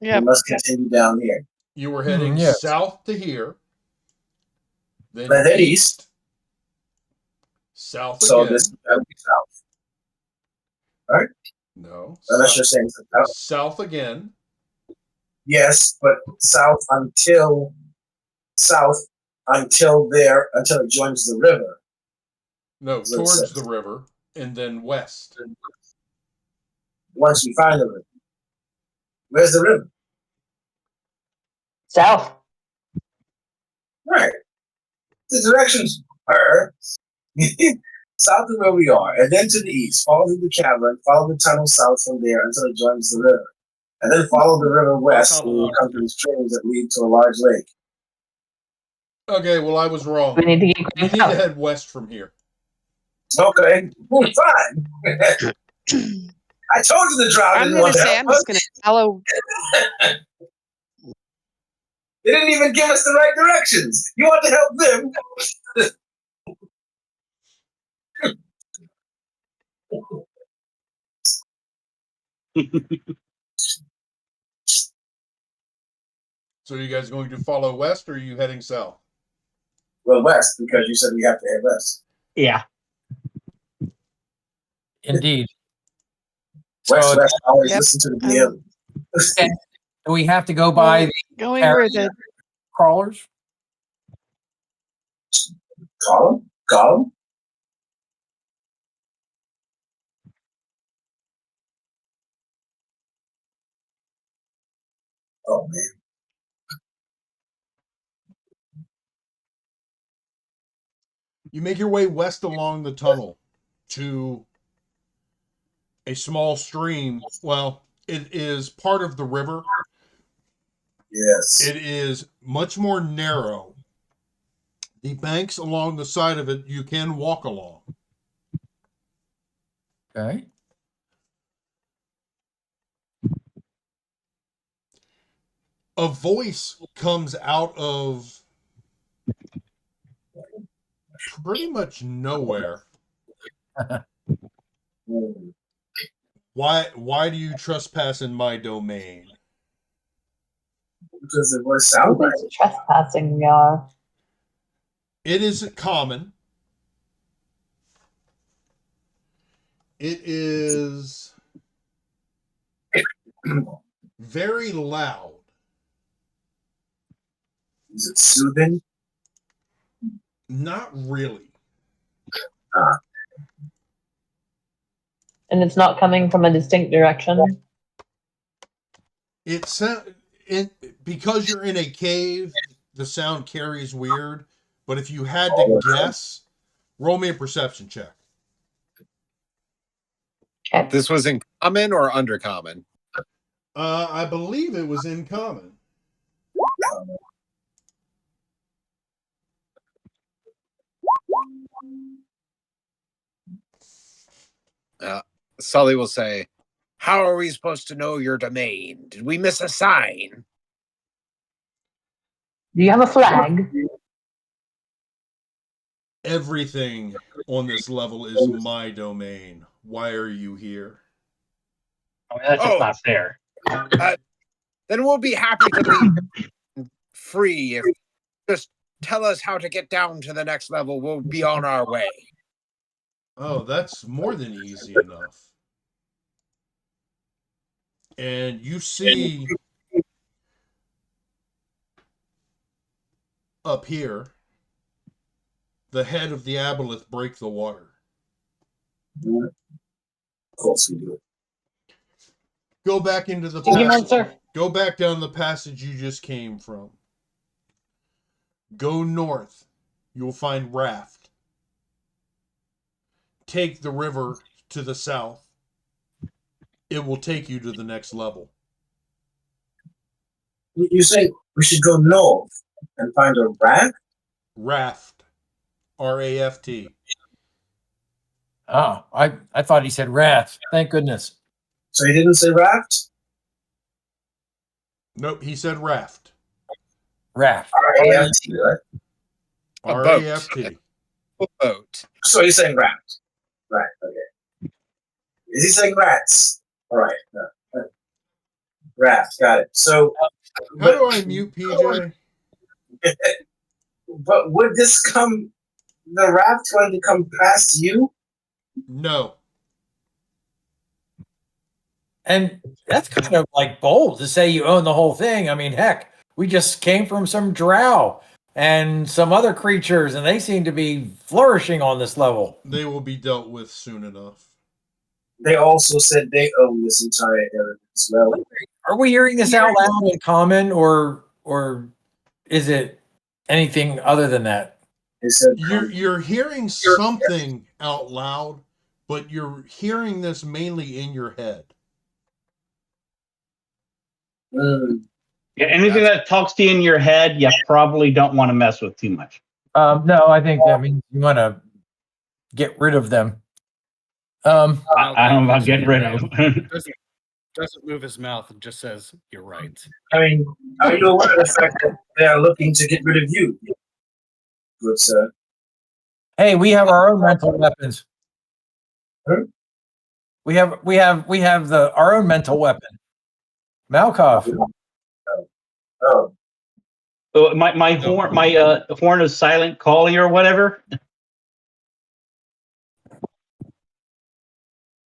Yeah. We must continue down here. You were heading yes. south to here. Then east. South So again. this is south. All right? No. Unless you're saying south. South again. Yes, but south until it joins the river. No, So towards the river, and then west. Once we find the river. Where's the river? South. Right. The directions are south of where we are, and then to the east. Follow through the cavern, follow the tunnel south from there until it joins the river. And then follow the river west and you'll come to the streams that lead to a large lake. Okay, well, I was wrong. We need to keep You going need south. to head west from here. Okay, fine. I told you the drought I'm didn't gonna want to say help I'm just us. gonna follow. They didn't even give us the right directions. You want to help them? So you guys going to follow west, or are you heading south? Well, west, because you said we have to head west. Yeah. Indeed. West, So west. Always Yep. listen to the DM. do we have to go by the Going area with it. crawlers? Call him. Oh man. You make your way west along the tunnel to a small stream. Well, it is part of the river. Yes. It is much more narrow. The banks along the side of it, you can walk along. Okay. A voice comes out of pretty much nowhere. Mm. Why do you trespass in my domain? Because it was sound right. It's trespassing we are. It is common. It is very loud. Is it soothing? Not really. And it's not coming from a distinct direction. It's because you're in a cave, the sound carries weird. But if you had to guess, roll me a perception check. Okay. This was in common or undercommon? I believe it was in common. Sully will say, "How are we supposed to know your domain? Did we miss a sign?" Do you have a flag? Everything on this level is my domain. Why are you here? I mean, that's just Oh. not fair. Then we'll be happy to leave free if just tell us how to get down to the next level. We'll be on our way. Oh, that's more than easy enough. And you see up here the head of the aboleth break the water. Of course we do. Go back into the Thank you, passage. monster. Go back down the passage you just came from. Go north. You'll find Raft. Take the river to the south. It will take you to the next level. You say we should go north and find a raft? Raft. R-A-F-T. Oh, I thought he said wrath. Thank goodness. So he didn't say raft? Nope, he said raft. Raft. R-A-F-T, right? A boat. R-A-F-T. A boat. So he's saying raft. Right, okay. Is he saying rats? All right. No. Raft, got it. So, How do I mute PJ? but would this come, the raft going to come past you? No. And that's kind of like bold to say you own the whole thing. I mean, heck, we just came from some drow and some other creatures, and they seem to be flourishing on this level. They will be dealt with soon enough. They also said they own this entire area as well. Are we hearing this out loud in common, or is it anything other than that? They said You're hearing something out loud, but you're hearing this mainly in your head. Yeah, anything that talks to you in your head, you probably don't want to mess with too much. No, I think that means you want to get rid of them. I don't know about getting rid of them. Doesn't move his mouth and just says, "You're right." I mean, are you aware of the fact that they are looking to get rid of you? Good sir. Hey, we have our own mental weapons. Huh? We have our own mental weapon. Malkov. Oh, My horn, horn of silent calling or whatever.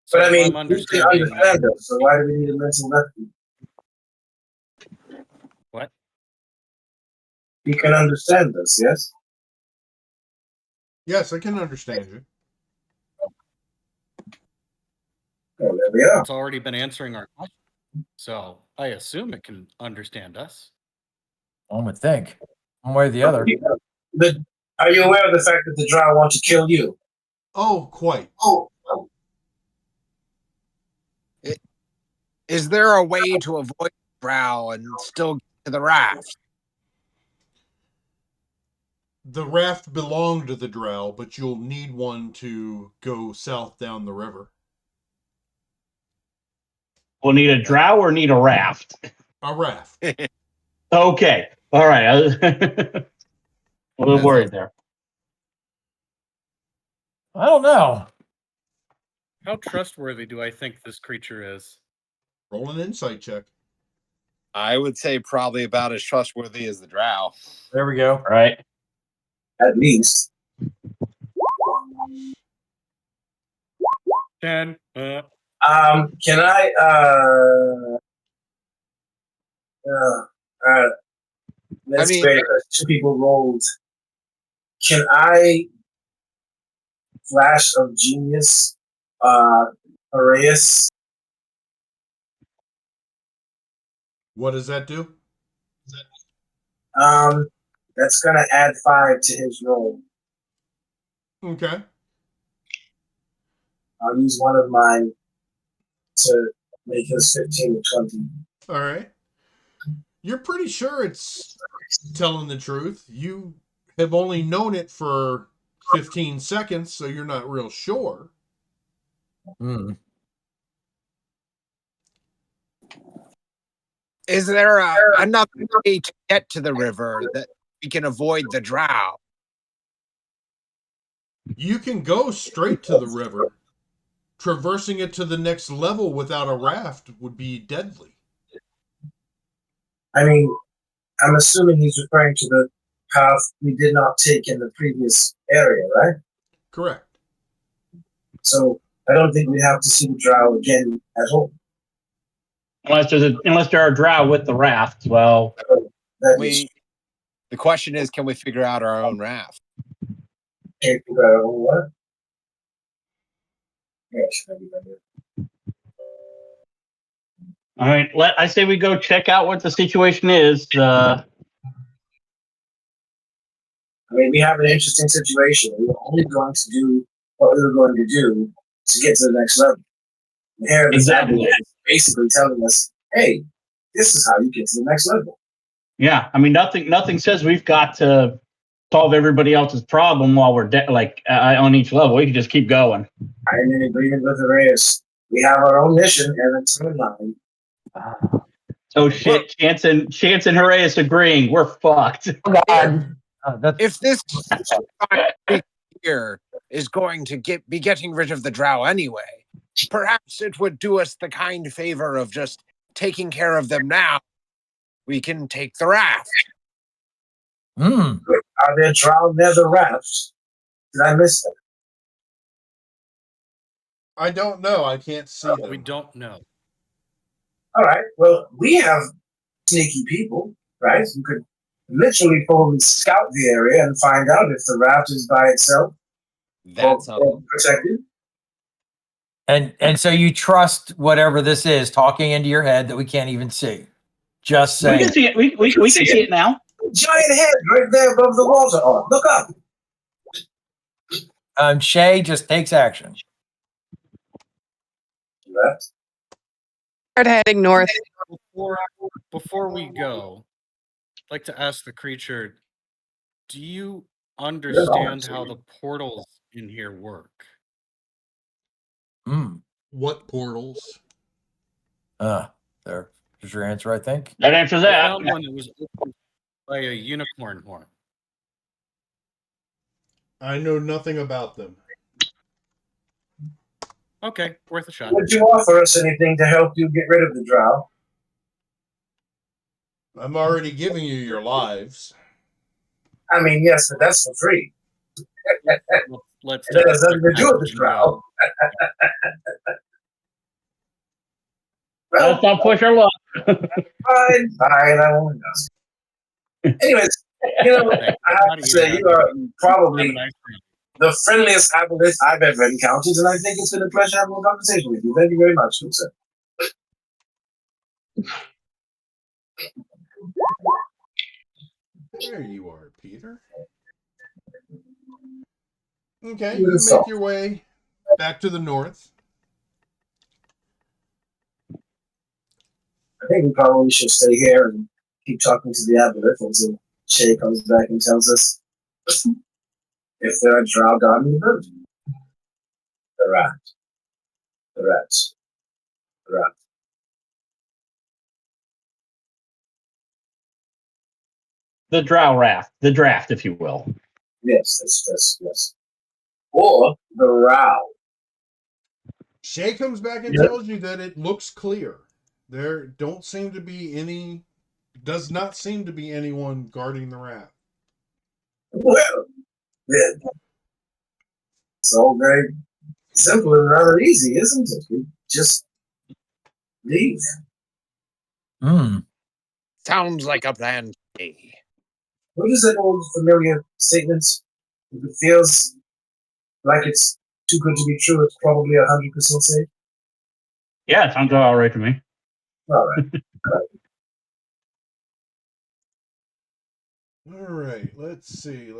So But I mean, I'm you can understanding. understand us, so why do we need a mental refuge? What? You can understand us, yes? Yes, I can understand you. Oh, there we are. It's already been answering our question. So I assume it can understand us. One would think, one way or the other. Are you aware of the fact that the drow want to kill you? Oh, quite. Oh. Is there a way to avoid drow and still get to the raft? The raft belonged to the drow, but you'll need one to go south down the river. We'll need a drow or need a raft. A raft. Okay. All right. I was a little worried there. I don't know. How trustworthy do I think this creature is? Roll an insight check. I would say probably about as trustworthy as the drow. There we go. All right. At least. 10. Can I let's say two people rolled. Can I flash of genius Arias? What does that do? That's gonna add 5 to his roll. Okay. I'll use one of mine to make his 15 to 20. All right. You're pretty sure it's telling the truth. You have only known it for 15 seconds, so you're not real sure. Hmm. Is there another way to get to the river that we can avoid the drow? You can go straight to the river. Traversing it to the next level without a raft would be deadly. I mean, I'm assuming he's referring to the path we did not take in the previous area, right? Correct. So I don't think we have to see the drow again at all. Unless there are drow with the raft. Well, The question is, can we figure out our own raft? Can't figure out what? Yeah, should I be done here? all right. I say we go check out what the situation is. I mean, we have an interesting situation. We were only going to do what we were going to do to get to the next level. And here, Exactly. is basically telling us, "Hey, this is how you get to the next level." Yeah. I mean, nothing says we've got to solve everybody else's problem while we're on each level. We can just keep going. I'm in agreement with Arias. We have our own mission and a timeline. Oh shit! Chance and Horaeus agreeing. We're fucked. Oh God. If this here is going to be getting rid of the drow anyway, perhaps it would do us the kind favor of just taking care of them now. We can take the raft. Hmm. Are there drow near the rafts? Did I miss them? I don't know. I can't see them. We don't know. All right. Well, we have sneaky people, right? You could literally probably scout the area and find out if the raft is by itself That's or protected. And so you trust whatever this is talking into your head that we can't even see. Just We saying. can see it. We can see it now. Giant head right there above the water. Oh, look up. Shay just takes action. Left. Start heading north. Before we go, I'd like to ask the creature, do you understand how the portals in here work? Hmm. What portals? There's your answer, I think. That answers I that. found one that was opened by a unicorn horn. I know nothing about them. Okay, worth a shot. Would you offer us anything to help you get rid of the drow? I'm already giving you your lives. I mean, yes, but that's for free. Let's And that has nothing to do with the and drow. go. Well, Let's not push our luck. fine, I won't ask. Anyways, you know, Thank I have to say, you are probably the friendliest aboleth I've ever encountered, and I think it's been a pleasure having a conversation with you. Thank you very much, good sir. There you are, Peter. Okay, You you saw. make your way back to the north. I think we probably should stay here and keep talking to the aboleth until Shay comes back and tells us if there are drow guarding the bird. The rat. The rats. The rat. The drow raft, the draft, if you will. Yes, yes. Or the row. Shay comes back and Yep. tells you that it looks clear. There does not seem to be anyone guarding the raft. Well, then. It's all very simple and rather easy, isn't it? We just leave. Hmm. Sounds like a plan to me. What is that old familiar statement? If it feels like it's too good to be true, it's probably 100% safe. Yeah, it sounds all right to me. All right. All right, let's see.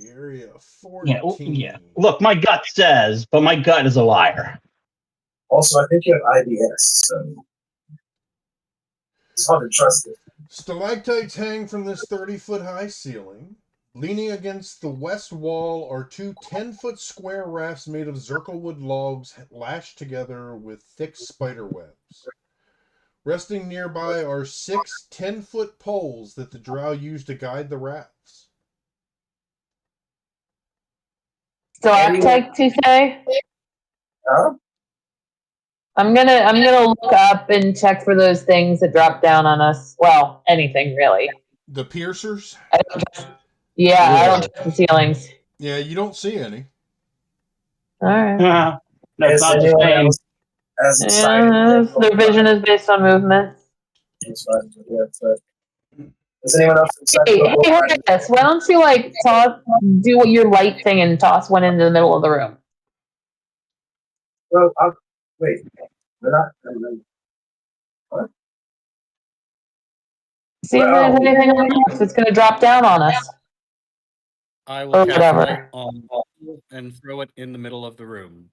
Area 14. Yeah. Look, my gut says, but my gut is a liar. Also, I think you have IBS, so it's hard to trust it. Stalactites hang from this 30-foot high ceiling. Leaning against the west wall are two 10-foot square rafts made of zirclewood logs lashed together with thick spider webs. Resting nearby are 6 10-foot poles that the drow use to guide the rafts. Stalactite, you say? Huh? I'm gonna look up and check for those things that drop down on us. Well, anything really. The piercers? I don't trust the ceilings. Yeah, you don't see any. All right. That's Is not the anyone same. else as excited? Their vision is based on movement. That's fine. Yeah, but is anyone else excited? Hey, about Harris, why don't you do your light thing and toss one into the middle of the room? Well, wait. We're not. What? See if there's anything on the roof that's going to drop down on us. I Or will cast whatever. light on the wall and throw it in the middle of the room.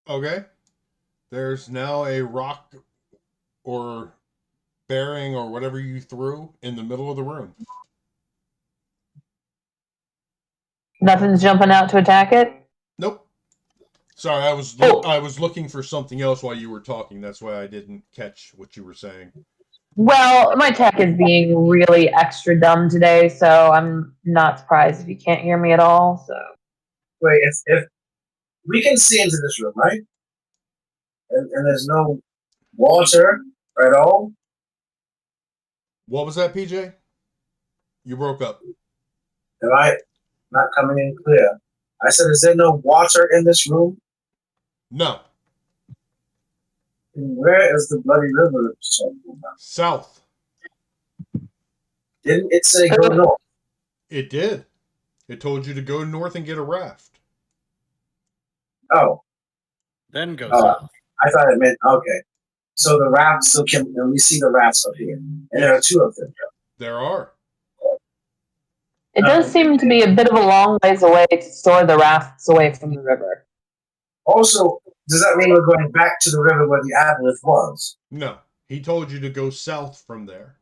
Okay. There's now a rock or bearing or whatever you threw in the middle of the room. Nothing's jumping out to attack it? Nope. Sorry, I was looking for something else while you were talking. That's why I didn't catch what you were saying. Well, my tech is being really extra dumb today, so I'm not surprised if you can't hear me at all. So Wait, if we can see into this room, right? And there's no water at all. What was that, PJ? You broke up. Am I not coming in clear? I said, is there no water in this room? No. And where is the bloody river? South. Didn't it say go north? It did. It told you to go north and get a raft. Oh. Then go south. I thought it meant, okay. So the rafts, and we see the rafts up here. And there are 2 of them. There are. it does seem to be a bit of a long ways away to store the rafts away from the river. Also, does that mean we're going back to the river where the aboleth was? No. He told you to go south from there.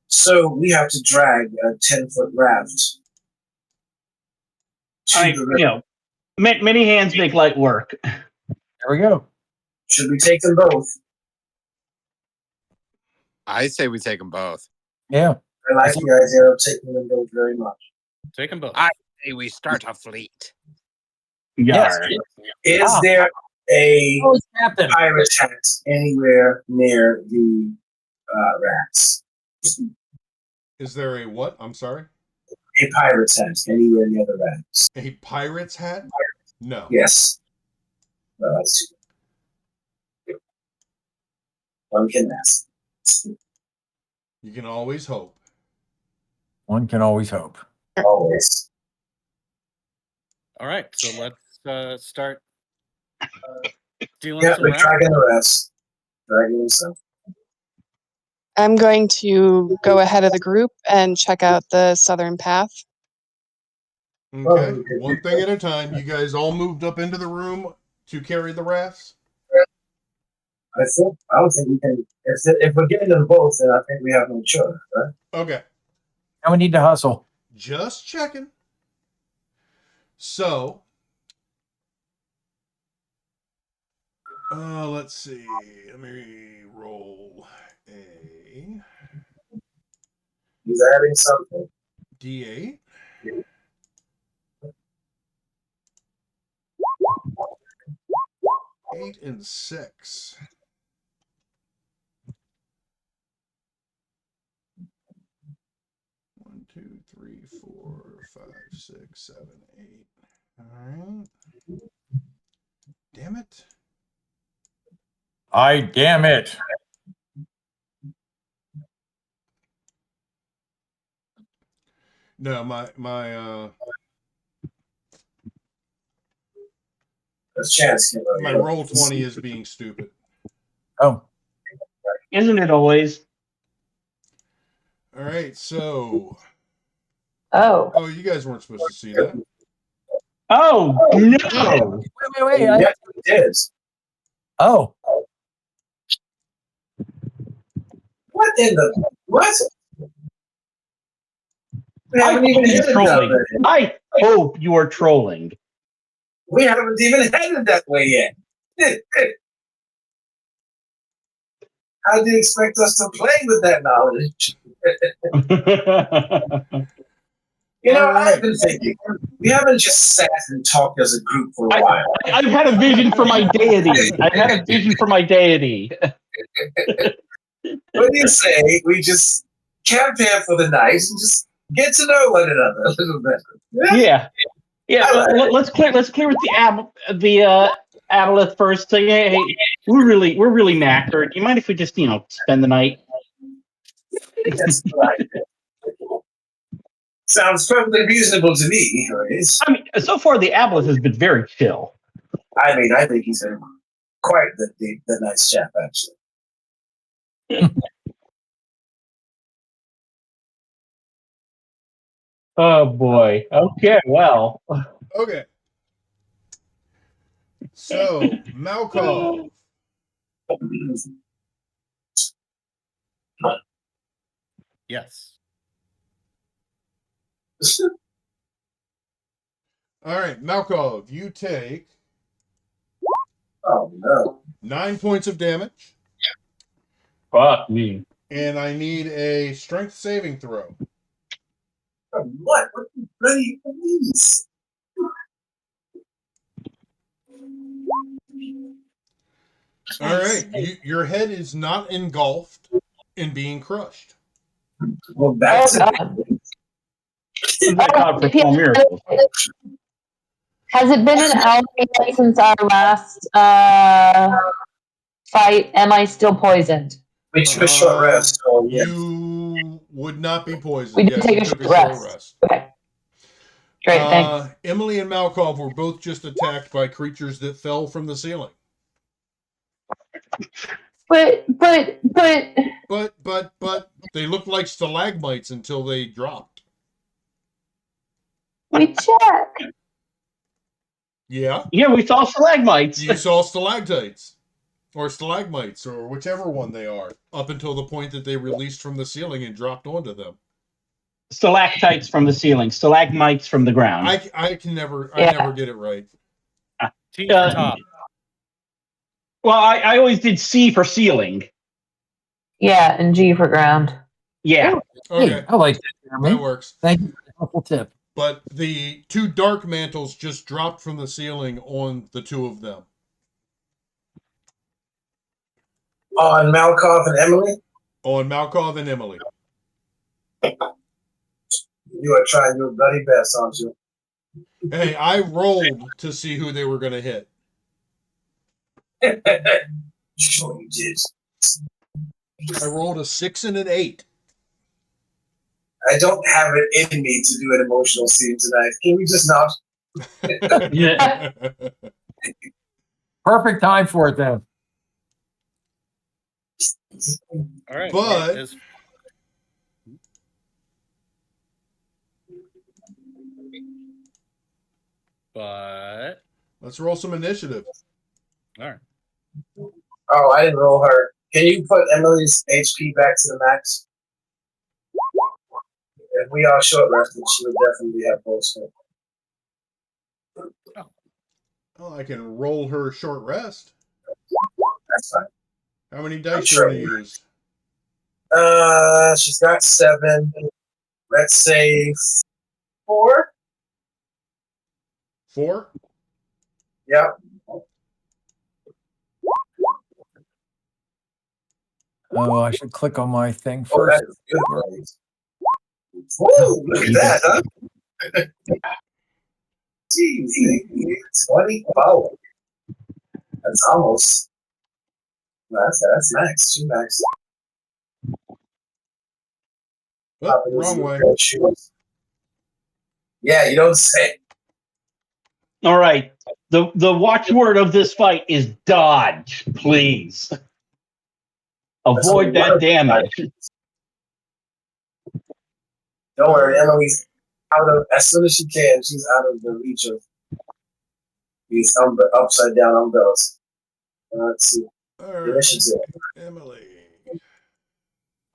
So we have to drag a 10-foot raft to the river. Many hands make light work. There we go. Should we take them both? I say we take them both. Yeah. I like the idea of taking them both very much. Take them both. I say we start a fleet. Yes. Is there a What's happening? pirate hat anywhere near the rats. Is there a what? I'm sorry. A pirate's hat anywhere near the rats. A pirate's hat? No. Yes. No, that's too good. One can ask. You can always hope. One can always hope. Always. All right, so let's start dealing Yeah, some we're rats. dragging the rest. Dragging himself. I'm going to go ahead of the group and check out the southern path. Okay. One thing at a time. You guys all moved up into the room to carry the rafts? I don't think we can. If we're getting them both, then I think we have no choice, right? Okay. And we need to hustle. Just checking. So, let's see. Let me roll a He's adding something. D8. 8 and 6. One, 2, 3, 4, 5, 6, 7, 8. All right. Damn it. Damn it. No, my There's chance. my roll 20 is being stupid. Oh, Isn't it always? All right, so Oh. you guys weren't supposed to see that. Oh no! wait. Yeah, it is. Oh, What in the what? We I haven't even hope you're headed trolling. that way. I hope you are trolling. We haven't even headed that way yet. How do you expect us to play with that knowledge? I've been thinking, we haven't just sat and talked as a group for a while. I've had a vision for my deity. I've had a vision for my deity. What do you say we just camp here for the night and just get to know one another a little bit? Yeah. Let's clear with the aboleth first. Say, hey, we're really knackered. You mind if we just spend the night? That's right. Sounds perfectly reasonable to me, anyways. I mean, so far the aboleth has been very chill. I mean, I think he's quite the nice chap, actually. Oh boy. Okay. Well. Okay. So, Malkov. Yes. All right, Malkov, you take Oh no! 9 points of damage, Fuck me. and I need a strength saving throw. What? What the bloody please? All right, your head is not engulfed in being crushed. Well, that's Oh, it. God. Thank God for small miracles. Has it been an hour yet since our last fight? Am I still poisoned? We took a short rest, so yes. You would not be poisoned. We did Yes, take you a took a short short rest. Okay. Great, thanks. Emily and Malkov were both just attacked by creatures that fell from the ceiling. But They looked like stalagmites until they dropped. we checked. Yeah, Yeah, we saw stalagmites. you saw stalactites. Or stalagmites, or whichever one they are, up until the point that they released from the ceiling and dropped onto them. Stalactites from the ceiling, stalagmites from the ground. I never get it right. T for top. Well, I always did C for ceiling. Yeah, and G for ground. Yeah. Okay, hey, I like that, Jeremy. that works. Thank you for the helpful tip. But the two dark mantles just dropped from the ceiling on the two of them. On Malkov and Emily? On Malkov and Emily. You are trying your bloody best, aren't you? Hey, I rolled to see who they were going to hit. Sure you did. I rolled a 6 and an 8. I don't have it in me to do an emotional scene tonight. Can we just not? Yeah. Perfect time for it then. All right. But- But Let's roll some initiative. all right. Oh, I didn't roll her. Can you put Emily's HP back to the max? If we are short rested, she would definitely have full strength. Oh, I can roll her short rest. That's fine. How many dice sure. do you want to use? She's got 7. Let's say 4. 4? Yep. Oh, I should click on my thing Oh, first. that is good. Woo, look at that, huh? Jeez, 24. That's almost. That's max. She max. Oh, wrong way. Yeah, you don't say. All right. The watchword of this fight is dodge, please. Avoid that damage. Don't worry, Emily's out of as soon as she can. She's out of the reach of these upside down umbrellas. Let's see. All right. Initiative. Emily.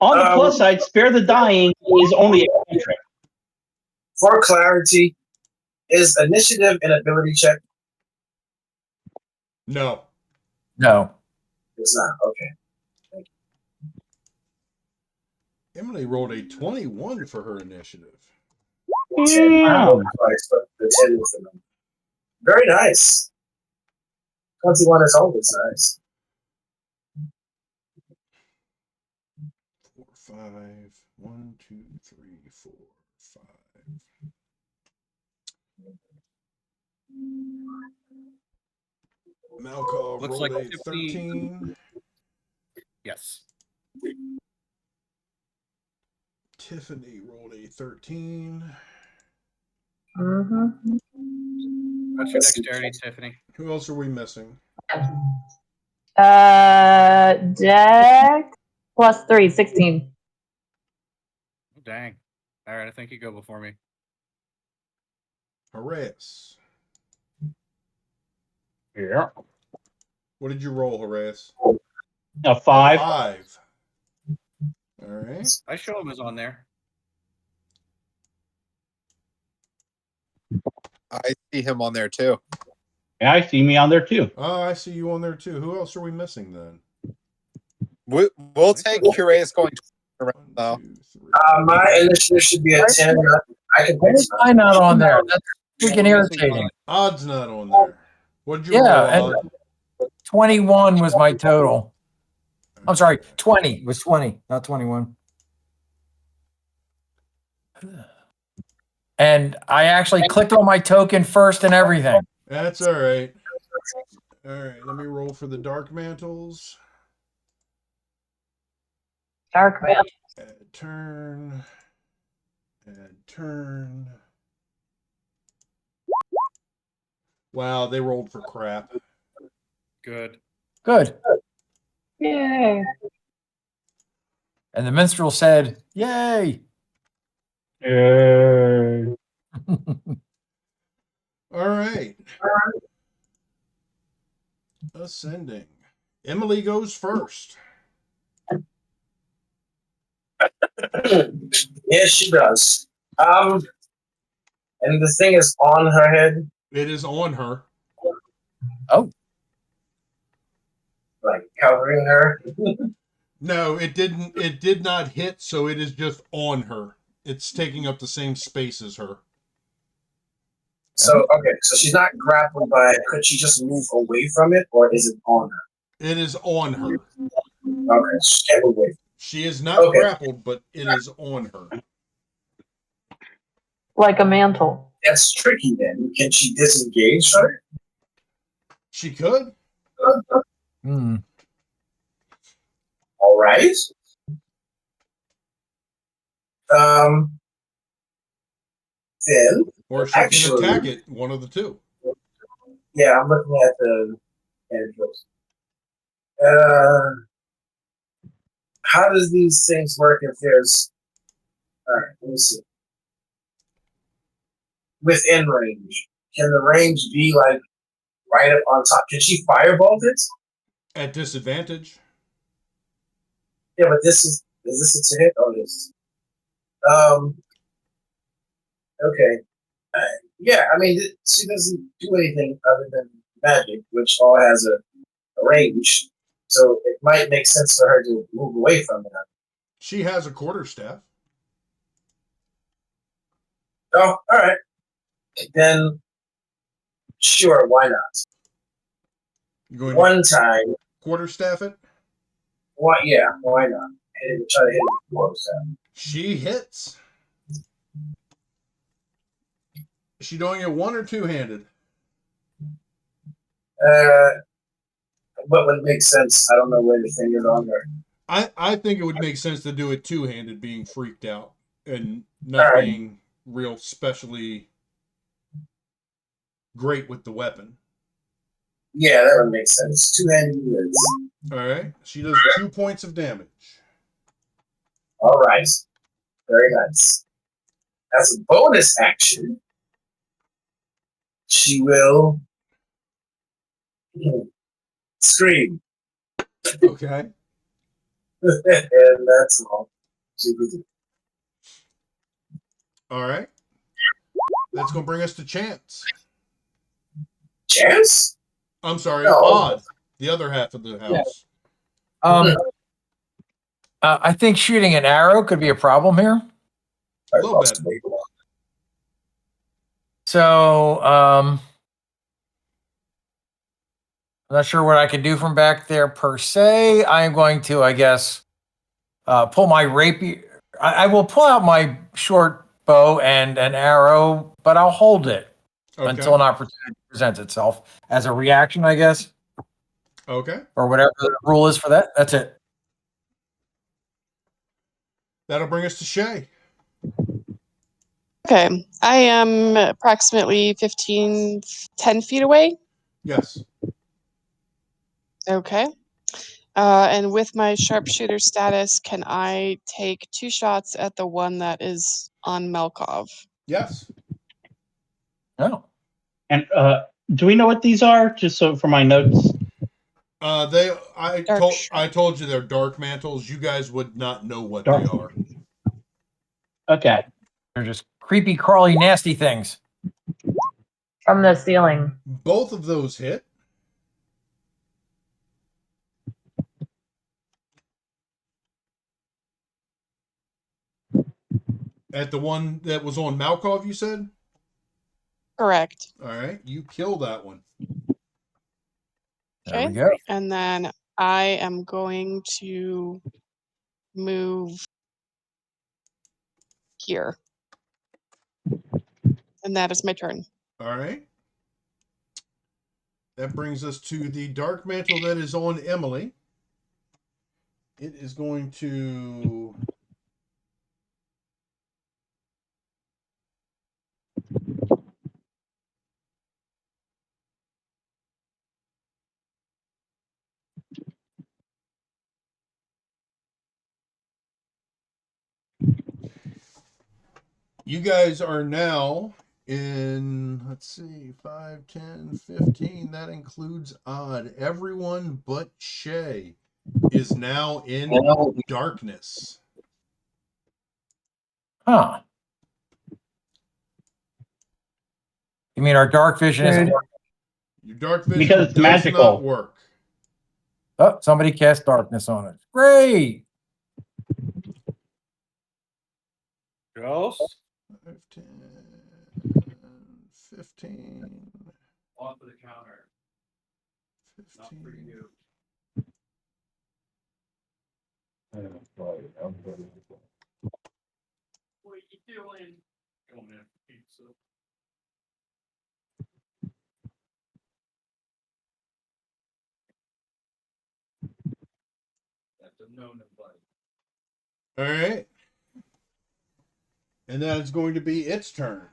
On the plus side, spare the dying is only a cantrip. For clarity, is initiative an ability check? No. No. It's not. Okay. Emily rolled a 21 for her initiative. 10. Wow. Twice, but the 10 was the number. Very nice. 21 is always nice. 4, 5. 1, 2, 3, 4, 5. Malkov Looks rolled like a 50. 13. Yes. Tiffany rolled a 13. Mm-hmm. What's your dexterity, Tiffany? Who else are we missing? Dex plus 3, 16. Oh, dang. All right. I think you go before me. Horace. Yeah. What did you roll, Horace? A 5. 5. All right. I show him as on there. I see him on there too. Yeah, I see me on there too. Oh, I see you on there too. Who else are we missing then? We'll take Curious going around 1, though. 2, 3. My initiative should be a 10. I can Why pick is I not on there? That's freaking irritating. Odd's not on there. What did you Yeah, roll, and Odd? 21 was my total. I'm sorry, 20 was 20, not 21. And I actually clicked on my token first and everything. That's all right. All right, let me roll for the Dark Mantles. Dark man. Add turn. Add turn. Wow, they rolled for crap. Good. Good. Yay. And the minstrel said, yay. All right. Ascending. Emily goes first. Yes, she does. And the thing is on her head, It is on her. like covering her. No, it didn't. It did not hit, so it is just on her. It's taking up the same space as her. So okay, so she's not grappled by it. Could she just move away from it, or is it on her? It is on her. Okay, she can't move away. She is not Okay. grappled, but it is on her. Like a mantle. That's tricky then. Can she disengage her? She could. Hmm. All right. Then Or she actually, can attack it. One of the two. yeah, I'm looking at the antidotes. How does these things work if there's all right, let me see. Within range. Can the range be like right up on top? Can she firebolt it? At disadvantage. Yeah, but is this a hit? Oh, yes. Okay. Yeah, I mean, she doesn't do anything other than magic, which all has a range. So it might make sense for her to move away from it. She has a quarterstaff. Oh, all right. Then, sure, why not? You going One time, to quarterstaff it? why? Yeah, why not? Try to hit it with the quarterstaff. She hits. Is she doing it one or two-handed? What would make sense? I don't know where the thing is on there. I think it would make sense to do it two-handed, being freaked out and not All right. being real specially great with the weapon. Yeah, that would make sense. Two-handed is. All right. She does 2 points of damage. All right. Very nice. As a bonus action, she will scream. Okay. And that's all she will do. All right. That's going to bring us to Chance. Chance? I'm sorry, No. Odd. The other half of the house. I think shooting an arrow could be a problem here. A little bit. So, I'm not sure what I can do from back there per se. I'm going to, I guess, pull my rapier. I will pull out my short bow and an arrow, but I'll hold it until an opportunity presents itself as a reaction, I guess. Okay. Or whatever the rule is for that. That's it. That'll bring us to Shay. Okay. I am approximately 10 feet away. Yes. Okay. And with my sharpshooter status, can I take 2 shots at the one that is on Melkov? Yes. Oh. And do we know what these are? Just so for my notes. I told you they're dark mantles. You guys would not know what they are. Okay. They're just creepy, crawly, nasty things. From the ceiling. Both of those hit. At the one that was on Malkov, you said? Correct. All right. You kill that one. There we Okay. go. And then I am going to move here. And that is my turn. All right. That brings us to the dark mantle that is on Emily. It is going to... You guys are now in, let's see, 5, 10, 15. That includes Odd. Everyone but Shay is now in darkness. Huh. You mean our dark vision isn't working? Your dark vision Because it's does magical. not work. Oh, somebody cast darkness on it. Great. Ghost? 5, 10, 15. Off of the counter. Not for 15. you. What are you doing? Going in pizza. That's a known invite. All right. And then it's going to be its turn.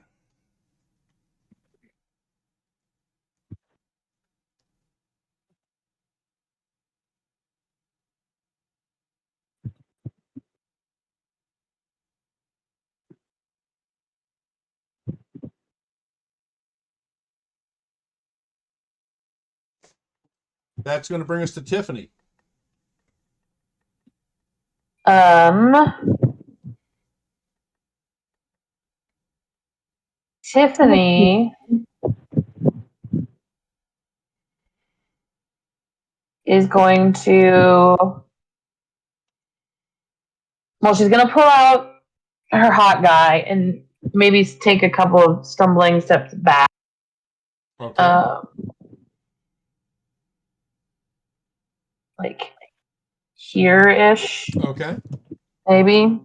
That's going to bring us to Tiffany. Tiffany is going to, well, she's going to pull out her hot guy and maybe take a couple of stumbling steps back. Okay. Like here-ish, Okay. maybe.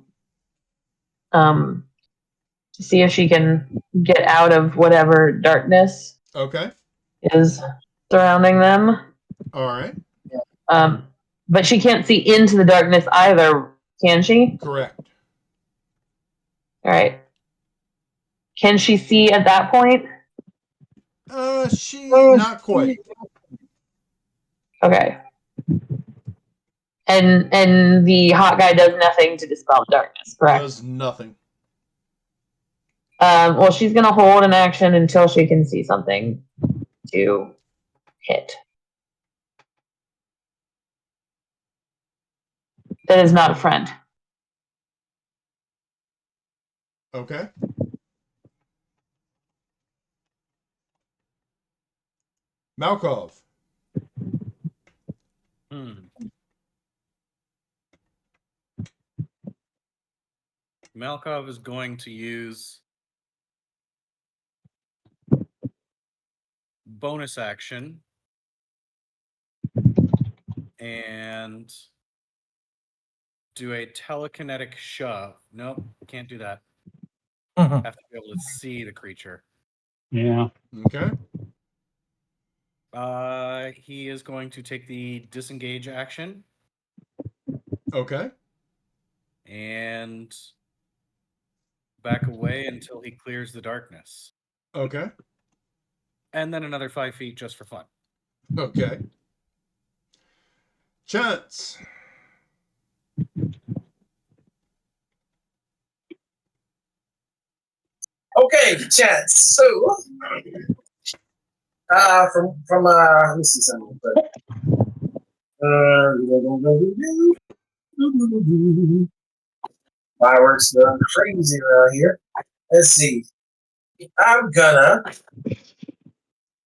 To see if she can get out of whatever darkness Okay. is surrounding them. All right. But she can't see into the darkness either, can she? Correct. All right. Can she see at that point? Not quite. Okay. And the hot guy does nothing to dispel the darkness, correct? Does nothing. Well, she's gonna hold an action until she can see something to hit. That is not a friend. Okay. Malkov. Malkov is going to use bonus action and do a telekinetic shove. Nope, can't do that. Have to be able to see the creature. Yeah. Okay. He is going to take the disengage action Okay. and back away until he clears the darkness. Okay. And then another 5 feet just for fun. Okay. Chance. Okay, Chance. So, let me see something. Fireworks going crazy around here. Let's see. I'm gonna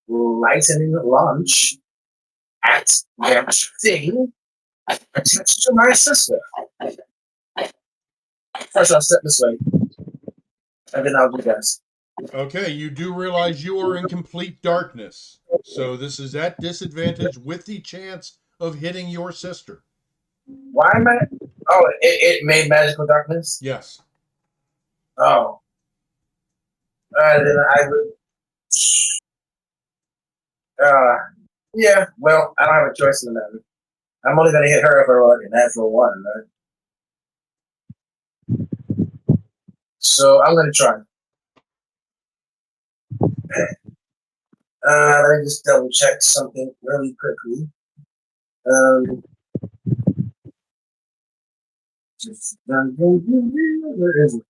lightning launch at that thing attached to my sister. First, I'll step this way, and then I'll do this. Okay, you do realize you are in complete darkness. So this is at disadvantage with the chance of hitting your sister. Why am I? Oh, it made magical darkness? Yes. Oh. Then I would. Yeah, well, I don't have a choice in the matter. I'm only going to hit her if I roll like a natural one, right? So I'm going to try. Let me just double check something really quickly. Where is it?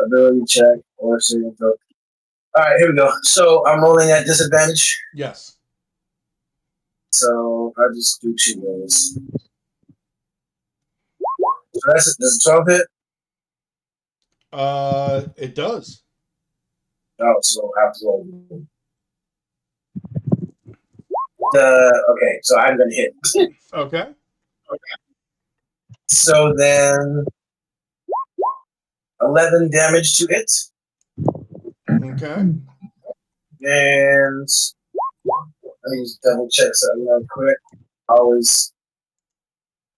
Ability check or saving throw. All right, here we go. So I'm rolling at disadvantage. Yes. So I'll just do 2 rolls. So that's it. Does 12 hit? It does. Oh, so I have to roll. Okay, so I'm gonna hit. Okay. So then 11 damage to it. Okay. And let me just double check something real quick. I always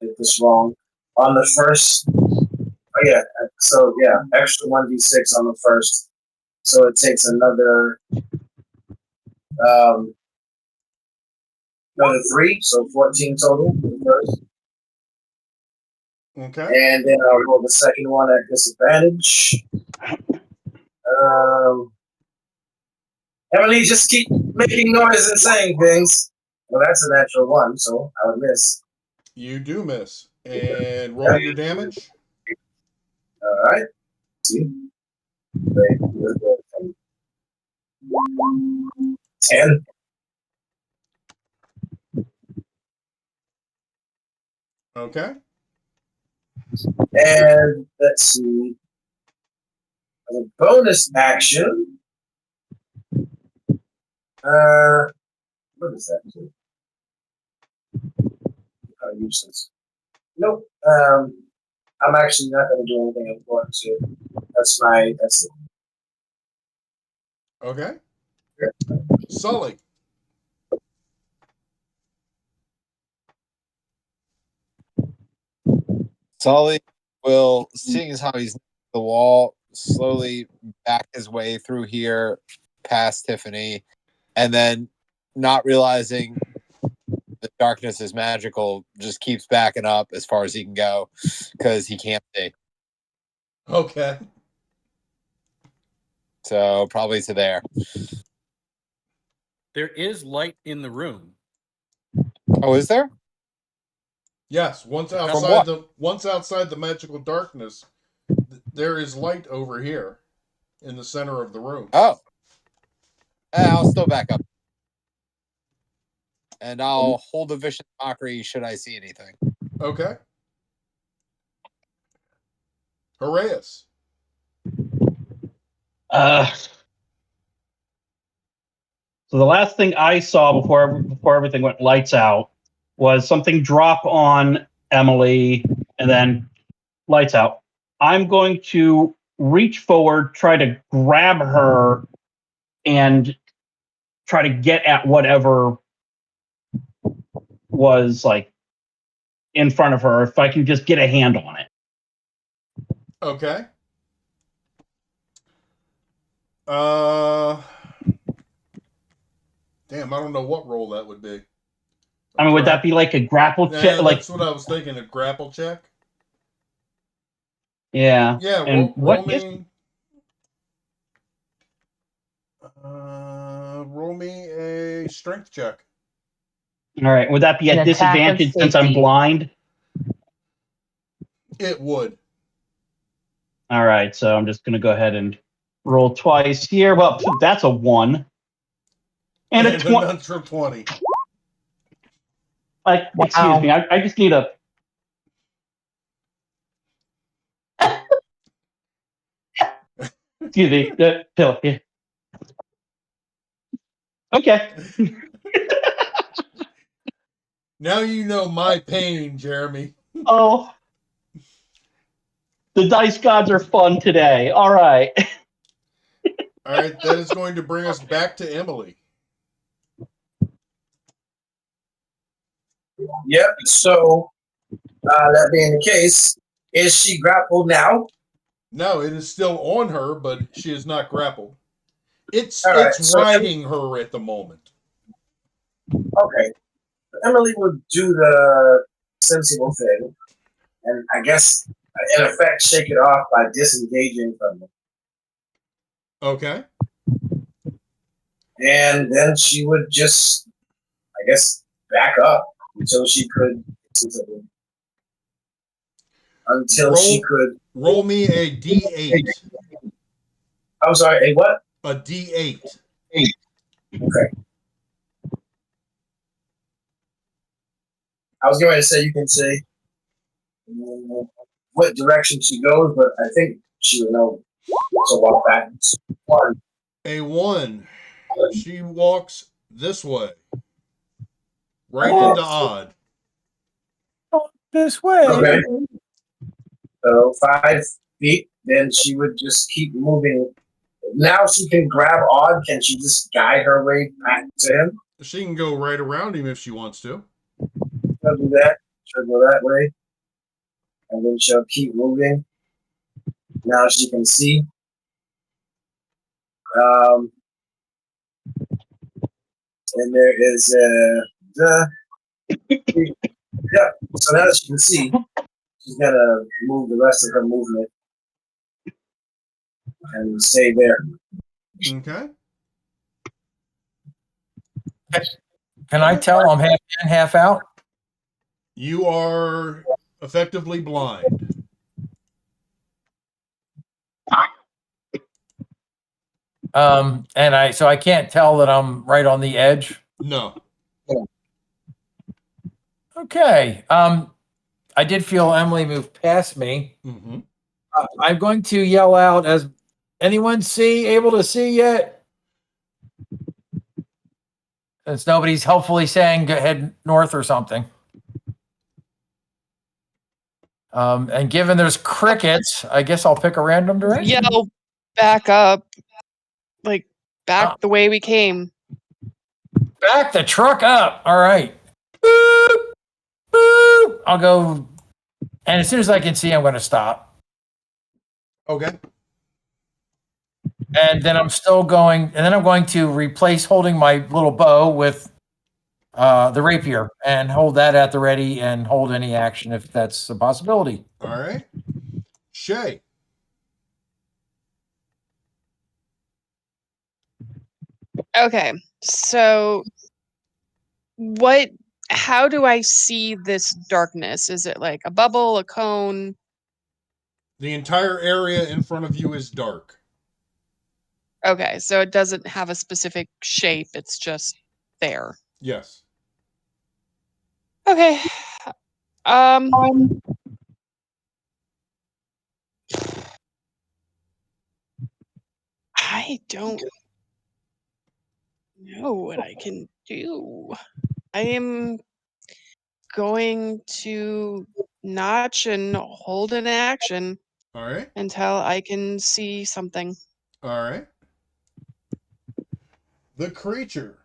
get this wrong. on the first. Oh yeah, so yeah, extra 1d6 on the first. So it takes another another 3, so 14 total for the first. Okay. And then I'll roll the second one at disadvantage. Emily, just keep making noise and saying things. Well, that's a natural 1, so I would miss. You do miss. And roll your damage. All right. See? 10. Okay. And let's see. As a bonus action, what is that? Oh, useless. Nope. I'm actually not going to do anything important to. That's it. Okay. Sully. Sully will, seeing as how he's the wall, slowly back his way through here past Tiffany, and then not realizing the darkness is magical, just keeps backing up as far as he can go because he can't see. Okay. So probably to there. There is light in the room. Oh, is there? Yes. Once outside the magical darkness, there is light over here in the center of the room. Oh. I'll still back up. And I'll hold a vicious mockery should I see anything. Okay. Horaeus. So the last thing I saw before everything went lights out was something drop on Emily and then lights out. I'm going to reach forward, try to grab her, and try to get at whatever was like in front of her, if I can just get a hand on it. Okay. Damn, I don't know what roll that would be. I mean, would that be like a grapple check? Yeah, Like, that's what I was thinking. A grapple check. yeah. Yeah. And Roll me. Roll me a strength check. All right. Would that be An at attack of disadvantage since I'm safety. blind? It would. All right. So I'm just going to go ahead and roll twice here. Well, that's a 1. And a 20. Natural 20. Excuse me. I just need a. Excuse me. Pill. Yeah. Okay. Now you know my pain, Jeremy. Oh. The dice gods are fun today. All right. All right, that is going to bring us back to Emily. Yep. So that being the case, is she grappled now? No, it is still on her, but she is not grappled. It's so riding her at the moment. Okay. Emily would do the sensible thing, and I guess in effect shake it off by disengaging from them. Okay. And then she would just, I guess, back up until she could. She could. Roll me a D8. I'm sorry, a what? A D8. Okay. I was going to say you can say what direction she goes, but I think she would know to walk backwards. 1. A 1. She walks this way. Right into odd. This way. Okay. So 5 feet, then she would just keep moving. Now she can grab Odd. Can she just guide her way back to him? She can go right around him if she wants to. She'll do that. She'll go that way. and then she'll keep moving. Now she can see. And there is yeah. So now that she can see, she's gonna move the rest of her movement and stay there. Okay. Can I tell I'm half in, half out? You are effectively blind. So I can't tell that I'm right on the edge. No. Okay. I did feel Emily move past me. Mm-hmm. I'm going to yell out, as anyone able to see yet? Since nobody's helpfully saying go head north or something. And given there's crickets, I guess I'll pick a random direction. Yell back up. Like, back the way we came. Back the truck up. All right. Boop, boop. I'll go. And as soon as I can see, I'm going to stop. Okay. And then I'm going to replace holding my little bow with the rapier and hold that at the ready and hold any action if that's a possibility. All right. Shay. Okay, so how do I see this darkness? Is it like a bubble, a cone? The entire area in front of you is dark. Okay, so it doesn't have a specific shape, it's just there. Yes. Okay. I don't know what I can do. I am going to notch and hold an action All right. until I can see something. All right. The creature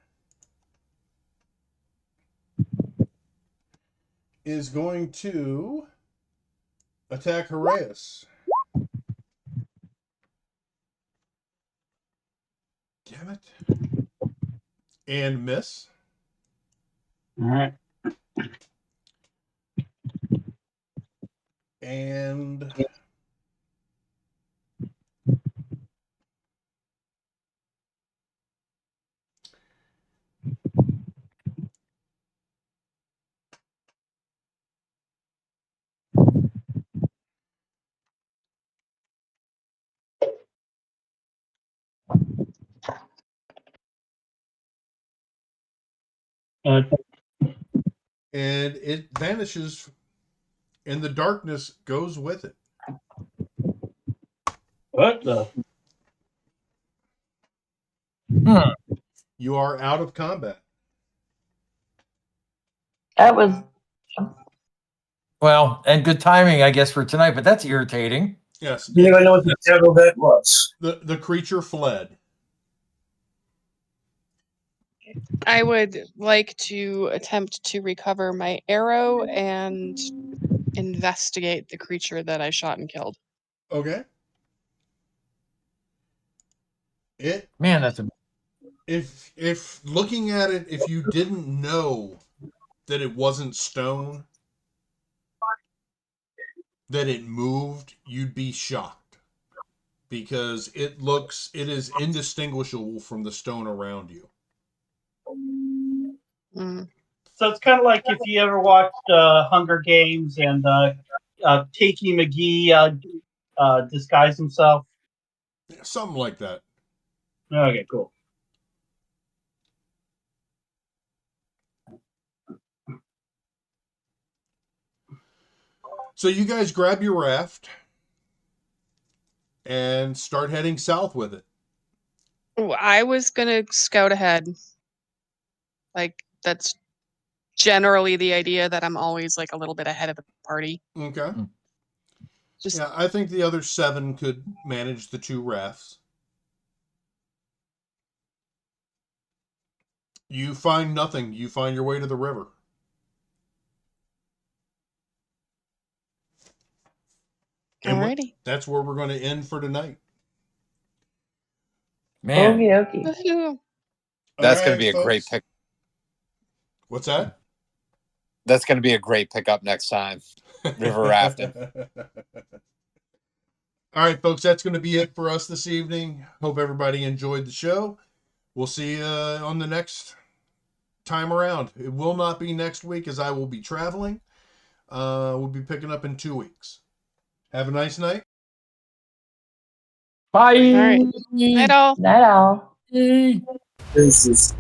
is going to attack Horaeus. Damn it. And miss. All right. And it vanishes, and the darkness goes with it. What the? You are out of combat. That was Well, and good timing, I guess, for tonight, but that's irritating. Yes. Do you know what the devil that was? The creature fled. I would like to attempt to recover my arrow and investigate the creature that I shot and killed. Okay. Man, that's a If looking at it, if you didn't know that it wasn't stone, that it moved, you'd be shocked, because it is indistinguishable from the stone around you. Mm. So it's kind of like if you ever watched Hunger Games and Takey McGee disguise himself. Something like that. Okay, cool. So you guys grab your raft and start heading south with it. I was gonna scout ahead. Like, that's generally the idea, that I'm always like a little bit ahead of the party. Okay. Just Yeah, I think the other 7 could manage the 2 rafts. You find nothing. You find your way to the river. And Alrighty. that's where we're going to end for tonight. Man, Okie dokie. Woohoo. That's All going to right, be a great folks. pick. What's that? That's going to be a great pickup next time. River rafting. All right, folks, that's going to be it for us this evening. Hope everybody enjoyed the show. We'll see you on the next time around. It will not be next week as I will be traveling. We'll be picking up in 2 weeks. Have a nice night. Bye. All right. Night all. Night all. This is